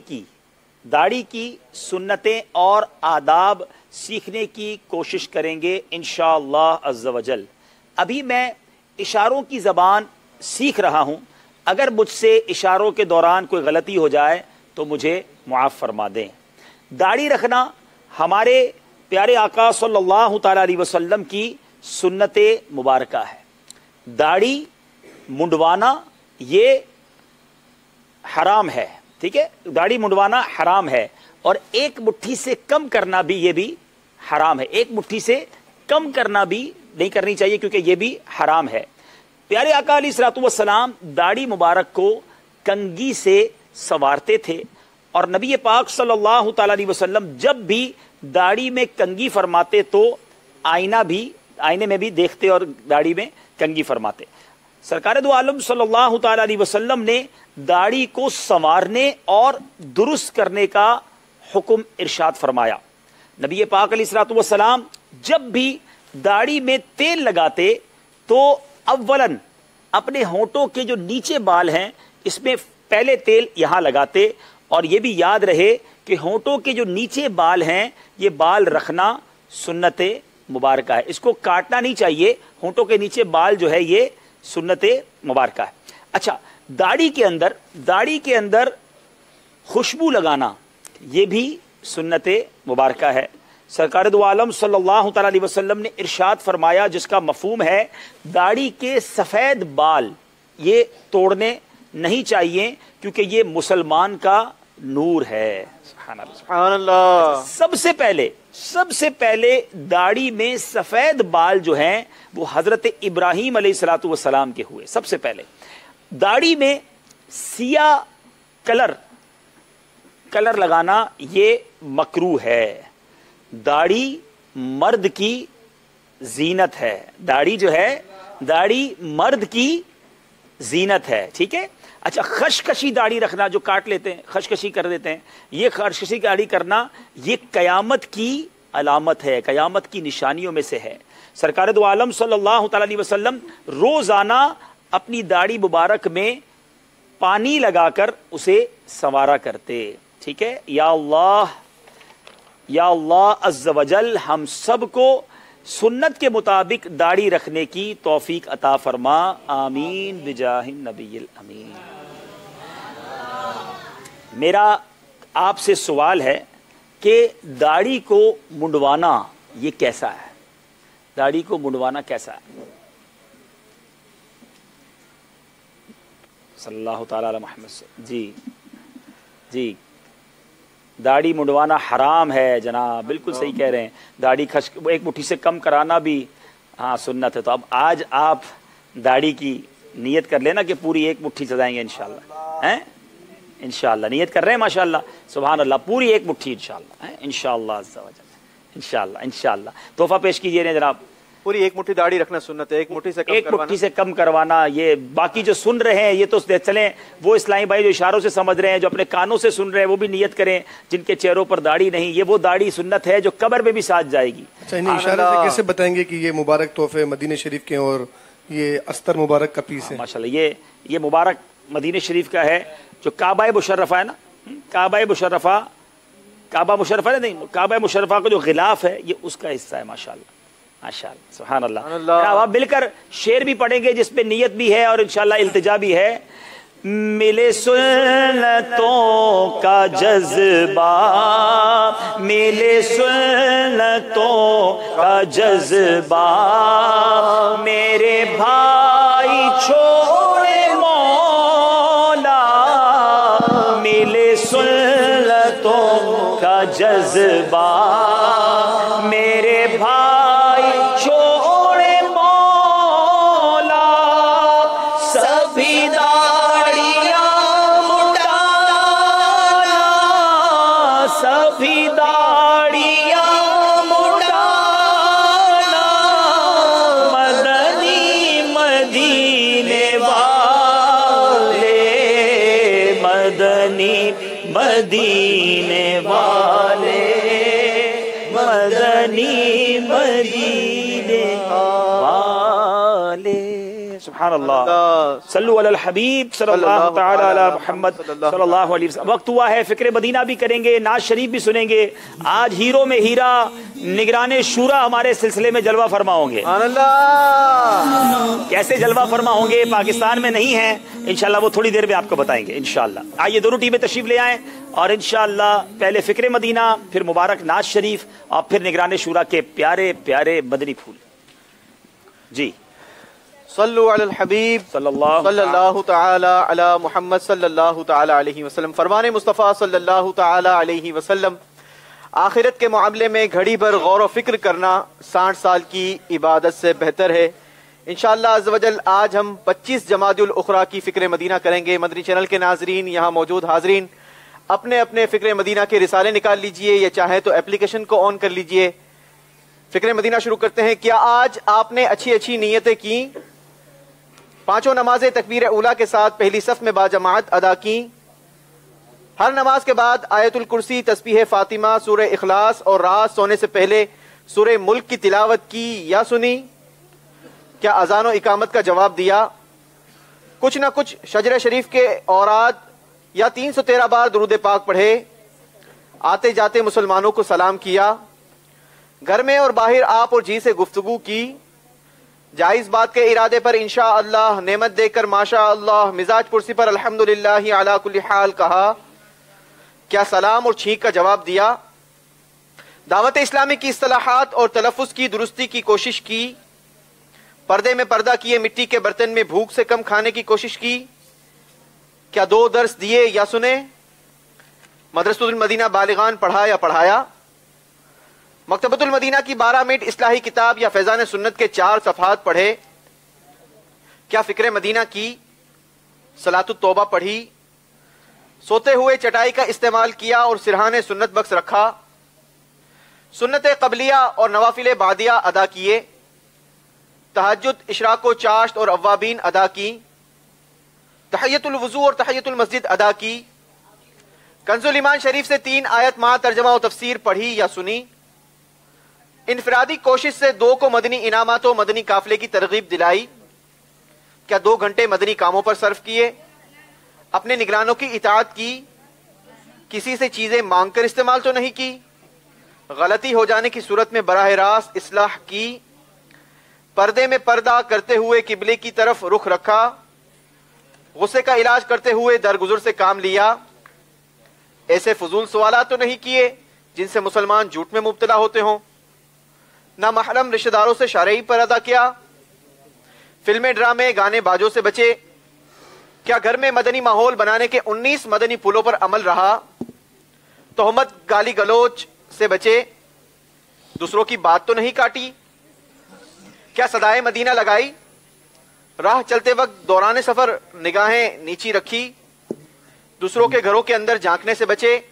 की सुन्नतें और आदाब सीखने की कोशिश करेंगे इंशाअल्लाह अज़्ज़ वजल। अभी मैं इशारों की ज़बान सीख रहा हूं, अगर मुझसे इशारों के दौरान कोई गलती हो जाए तो मुझे मुआफ़ फरमा दें। दाढ़ी रखना हमारे प्यारे आका सल्लल्लाहु तआला अलैहि वसल्लम की सुन्नत मुबारका है। दाढ़ी मुंडवाना ये हराम है, ठीक है, दाढ़ी मुंडवाना हराम है, और एक मुट्ठी से कम करना भी ये भी हराम है। एक मुट्ठी से कम करना भी नहीं करनी चाहिए, क्योंकि ये भी हराम है। प्यारे आका अलैहिस्सलातु वस्सलाम दाढ़ी मुबारक को कंघी से संवारते थे, और नबी पाक सल्लल्लाहु तआला अलैहि वसल्लम जब भी दाढ़ी में कंघी फरमाते तो आईने में भी देखते और दाढ़ी में कंघी फरमाते। सरकार दो आलम सल्लल्लाहु तआला अलैहि वसल्लम ने दाढ़ी को संवारने और दुरुस्त करने का हुक्म इरशाद फरमाया। नबी पाक अलैहिस्सलातु वस्सलाम जब भी दाढ़ी में तेल लगाते तो अव्वलन अपने होंठों के जो नीचे बाल हैं इसमें पहले तेल यहां लगाते, और यह भी याद रहे कि होंठों के जो नीचे बाल हैं ये बाल रखना सुन्नत मुबारका है, इसको काटना नहीं चाहिए। होंठों के नीचे बाल जो है ये सुन्नत मुबारका है। अच्छा, दाढ़ी के अंदर खुशबू लगाना ये भी सुन्नत मुबारका है। सरकार दो आलम सल्लल्लाहु तआला अलैहि वसल्लम ने इरशाद फरमाया, जिसका मफहूम है दाढ़ी के सफेद बाल ये तोड़ने नहीं चाहिए, क्योंकि ये मुसलमान का नूर है। सुभान अल्लाह। सबसे पहले दाढ़ी में सफेद बाल जो हैं वो हजरत इब्राहीम अलैहिस्सलातु वस्सलाम के हुए। सबसे पहले दाढ़ी में सिया कलर लगाना ये मकरूह है। दाढ़ी मर्द की जीनत है, दाढ़ी जो है दाढ़ी मर्द की जीनत है, ठीक है। अच्छा, खशखशी दाढ़ी रखना, जो काट लेते हैं खशखशी कर देते हैं, ये खशखशी दाढ़ी करना ये कयामत की अलामत है, कयामत की निशानियों में से है। सरकार दो आलम सल्लल्लाहु तआला अलैहि वसल्लम रोजाना अपनी दाढ़ी मुबारक में पानी लगाकर उसे संवारा करते, ठीक है। या अल्लाह अज़्ज़ वजल हम सबको सुन्नत के मुताबिक दाढ़ी रखने की तौफीक अता फरमा, आमीन बिजाहिन नबील अमीन। मेरा आपसे सवाल है कि दाढ़ी को मुंडवाना ये कैसा है? दाढ़ी को मुंडवाना कैसा है? सल्लल्लाहु तआला अला मुहम्मद से जी दाढ़ी मुंडवाना हराम है जनाब, बिल्कुल सही कह रहे हैं। दाढ़ी एक मुट्ठी से कम कराना भी हाँ सुन्नत है। तो अब आज आप दाढ़ी की नियत कर लेना कि पूरी एक मुट्ठी सजाएंगे इंशाल्लाह, हैं? इंशाल्लाह नियत कर रहे हैं माशाल्लाह, सुभान अल्लाह, पूरी एक मुट्ठी इंशाल्लाह, हैं? इंशाल्लाह अज़्ज़ा वजल, इंशाल्लाह। तोहफा पेश कीजिए ना जनाब। पूरी एक मुट्ठी दाढ़ी रखना सुन्नत है, एक मुट्ठी से कम करवाना। ये बाकी जो सुन रहे हैं ये तो चलें, वो इस्लामी भाई जो इशारों से समझ रहे हैं, जो अपने कानों से सुन रहे हैं, वो भी नियत करें। जिनके चेहरों पर दाढ़ी नहीं, ये वो दाढ़ी सुन्नत है जो कब्र में भी साथ जाएगी। अच्छा, इन्हें इशारे से कैसे बताएंगे कि ये मुबारक तोहफे मदीने शरीफ के और ये अस्तर मुबारक का पीस है? माशाल्लाह, ये मुबारक मदीने शरीफ का है, जो काबा मुशर्रफा है ना, काबा मुशर्रफा नहीं, काबा मुशर्रफा का जो गिलाफ है ये उसका हिस्सा है। माशाल्लाह माशाल्लाह, सुभान अल्लाह। आप मिलकर शेर भी पढ़ेंगे जिसपे नियत भी है और इंशाल्लाह इल्तिजा भी है। मिले सुन्नतों का जज्बा, मिले सुन्नतों का जज्बा, मेरे भाई छोड़े जज्बा मेरे भाई छोड़े मौला, सभी दाढ़ियां मुड़ाना, सभी दाढ़ियां मुड़ाना, मदनी मदीने वाले, मदनी मदीने वाले, मदनी मदीने वाले। सुभान अल्लाह, सल्लु अलल हबीब सल्लल्लाहु तआला अला मुहम्मद सल्लल्लाहु अलैहि वसल्लम। वक्त हुआ है फिक्र मदीना भी करेंगे, नाज शरीफ भी सुनेंगे। आज हीरो में हीरा निगराने शूरा हमारे सिलसिले में जलवा फरमा होंगे। कैसे जलवा फरमा होंगे पाकिस्तान में नहीं है, इंशाल्लाह वो थोड़ी देर में आपको बताएंगे इंशाल्लाह। आइए दोनों टीमें तशरीफ ले आएं और इंशाल्लाह पहले फिक्र मदीना, फिर मुबारक नाज शरीफ और फिर निगराने शूरा के प्यारे प्यारे मदनी फूल। जी सल्लु अलल हबीब सल्लल्लाहु तआला अला मुहम्मद सल्लल्लाहु तआला अलैहि वसल्लम। फरमाने मुस्तफ़ा सल्लल्लाहु तआला अलैहि वसल्लम, आखिरत के मामले में घड़ी भर गौर व फिक्र करना 60 साल की इबादत से बेहतर है। इंशाअल्लाह अज़्ज़ व जल आज हम 25 जमादुल उखरा की फिक्र मदीना करेंगे। मदनी चैनल के नाजरीन, यहाँ मौजूद हाजरीन, अपने अपने फिक्र मदीना के रिसाले निकाल लीजिए या चाहे तो एप्लीकेशन को ऑन कर लीजिए। फिक्र मदीना शुरू करते हैं। क्या आज आपने अच्छी अच्छी नीयतें की? पांचों नमाजें तकबीर उला के साथ पहली सफ में बाजमात अदा की। हर नमाज के बाद आयतुल कुर्सी, तस्बीह फातिमा, सूरह इखलास और रात सोने से पहले सूरह मुल्क की तिलावत की या सुनी? क्या अजान और इकामत का जवाब दिया? कुछ ना कुछ शजर शरीफ के औराद या 313 बार दुरूद पाक पढ़े? आते जाते मुसलमानों को सलाम किया? घर में और बाहर आप और जी से गुफ्तगू की? जायज बात के इरादे पर इंशा अल्लाह, नेमत देकर माशा अल्लाह, मिजाज पुरसी पर अल्हम्दुलिल्लाह अला कुल्ली हाल कहा? क्या सलाम और छींक का जवाब दिया? दावत इस्लामी की इस्तिलाहात और तलफ़ुज़ की दुरुस्ती की कोशिश की? पर्दे में पर्दा किए मिट्टी के बर्तन में भूख से कम खाने की कोशिश की? क्या 2 दर्स दिए या सुने? मदरसतुल मदीना बालिगान पढ़ा या पढ़ाया? मकतबतुल मदीना की 12 मिनट इस्लाही किताब या फैज़ान सुन्नत के 4 सफ़हात पढ़े? क्या फिक्र मदीना की? सलातुत तौबा पढ़ी? सोते हुए चटाई का इस्तेमाल किया और सिरहाने सुन्नत बख्श रखा? सुन्नत कबलिया और नवाफिल बादिया अदा किए? तहज्जुद, इशराक व चाश्त और अव्वाबीन अदा की? तहय्यतुल वुज़ू और तहय्यतुल मस्जिद अदा की? कंजुल ईमान शरीफ से 3 आयत मा तर्जमा और तफसीर पढ़ी या सुनी? इनफरादी कोशिश से 2 को मदनी इनामात और मदनी काफिले की तरगीब दिलाई? क्या 2 घंटे मदनी कामों पर सर्फ किए? अपने निगरानों की इताअत की? किसी से चीजें मांगकर इस्तेमाल तो नहीं की? गलती हो जाने की सूरत में बराह रास्त इस्लाह की? पर्दे में पर्दा करते हुए किबले की तरफ रुख रखा? गुस्से का इलाज करते हुए दरगुजर से काम लिया? ऐसे फजूल सवालात तो नहीं किए जिनसे मुसलमान झूठ में मुब्तला होते हों? ना महरम रिश्तेदारों से शरई पर्दा किया? फिल्में, ड्रामे, गाने बाजों से बचे? क्या घर में मदनी माहौल बनाने के 19 मदनी पुलों पर अमल रहा? तोहमत, गाली गलोच से बचे? दूसरों की बात तो नहीं काटी? क्या सदाए मदीना लगाई? राह चलते वक्त दौरान सफर निगाहें नीची रखी? दूसरों के घरों के अंदर झांकने से बचे?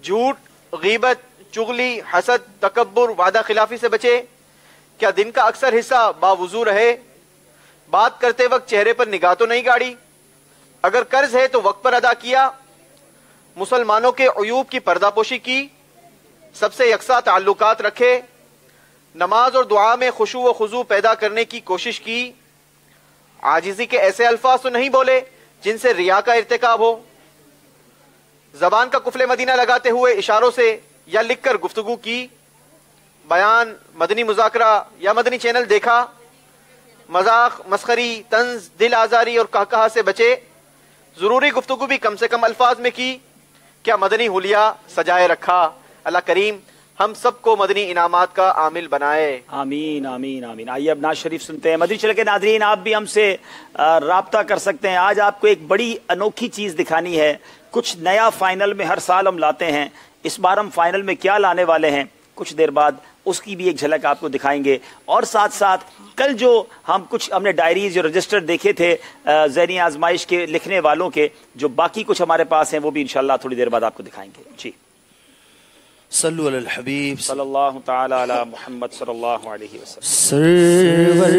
झूठ, गीबत, चुगली, हसद, तकब्बुर, वादा खिलाफी से बचे? क्या दिन का अक्सर हिस्सा बावुजू रहे? बात करते वक्त चेहरे पर निगाह तो नहीं गाड़ी? अगर कर्ज है तो वक्त पर अदा किया? मुसलमानों के अयूब की पर्दापोशी की? सबसे यकसा ताल्लुकात रखे? नमाज और दुआ में खुशू व खुजू पैदा करने की कोशिश की? आजिजी के ऐसे अल्फाज तो नहीं बोले जिनसे रिया का इर्तिकाब हो? जबान का कुफले मदीना लगाते हुए इशारों से या लिखकर गुफ्तगू की? बयान, मदनी मुज़ाकरा या मदनी चैनल देखा? मजाक, मस्खरी, तंज, दिल आजारी और कहकहा से बचे? जरूरी गुफ्तगू भी कम से कम अल्फाज में की? क्या मदनी हुलिया सजाए रखा? अल्लाह करीम हम सबको मदनी इनामात का आमिल बनाए। आमीन आमीन आमीन। आइए अब नाज शरीफ सुनते हैं। मदनी चैनल के नाज़रीन, आप भी हमसे राब्ता कर सकते हैं। आज आपको एक बड़ी अनोखी चीज़ दिखानी है। कुछ नया फाइनल में हर साल हम लाते हैं। इस बार हम फाइनल में क्या लाने वाले हैं कुछ देर बाद उसकी भी एक झलक आपको दिखाएंगे। और साथ साथ कल जो हमने डायरीज और रजिस्टर देखे थे ज़हनी आजमाइश के लिखने वालों के, जो बाकी कुछ हमारे पास हैं वो भी इंशाल्लाह थोड़ी देर बाद आपको दिखाएंगे। जी सल्लु अलल हबीब सल्लल्लाहु तआला अला मुहम्मद सल्लल्लाहु अलैहि वसल्लम। सरवर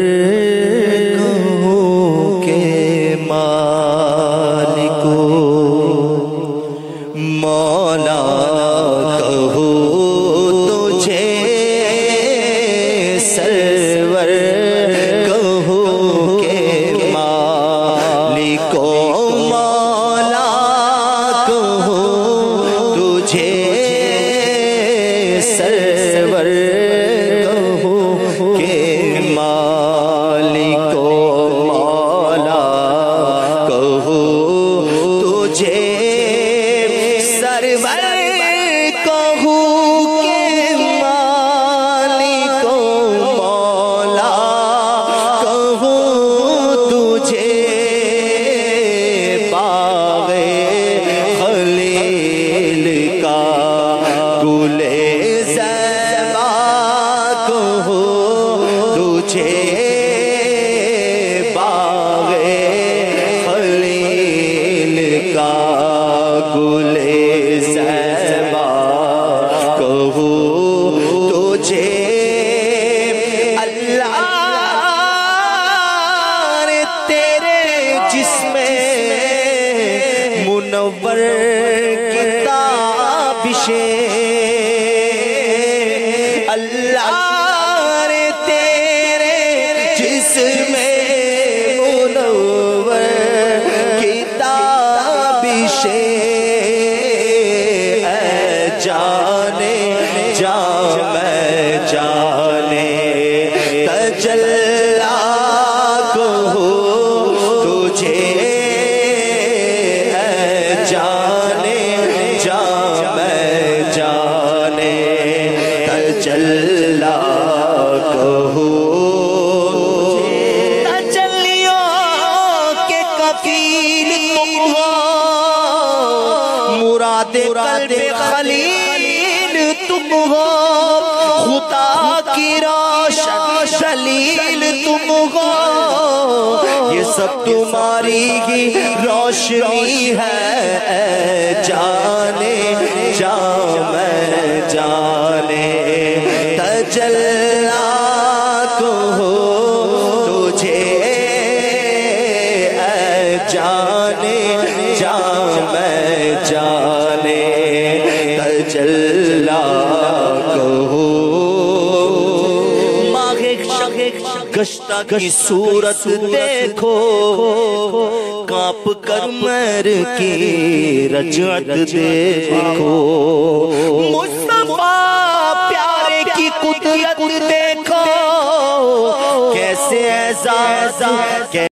के मालिको मौला कहो तुझे, सरवर कहो के मालिको मौला कहो तुझे, सरवर कहो के मालिको मौला कहो तुझे, सरवर कहो के मालिको मौला कहो तुझे, बाग़े खलील का गुले ज़ैबा कहो तुझे, बाग़े खलील का गुले ज़ैबा कहो तुझे, अल्लाह ने तेरे जिस्मे मुनव्वर की ताबिशें, अल्लाह ने तेरे जिस्मे मुनव्वर की ताबिशें, जाने जा मैं जाने तजल्ला कहो तुझे, जाने जा मैं जाने तजल्ला कहो, तजल्लियों के कफील तुम हो, मुरादे कल्बे खलील तुम हो, खुदा की रोशन दलील तुम हो, ये सब तुम्हारी ही रोशनी है, जाने जा मैं जाने तजल्ला कहो तुझे, जाने जा मैं जाने तजल्ला कहो, मागे गश्ता की सूरत देखो, कांप कर मर की रजत देखो, मुस्तफा प्यारे की कुदरत देखो, कैसे एजाज़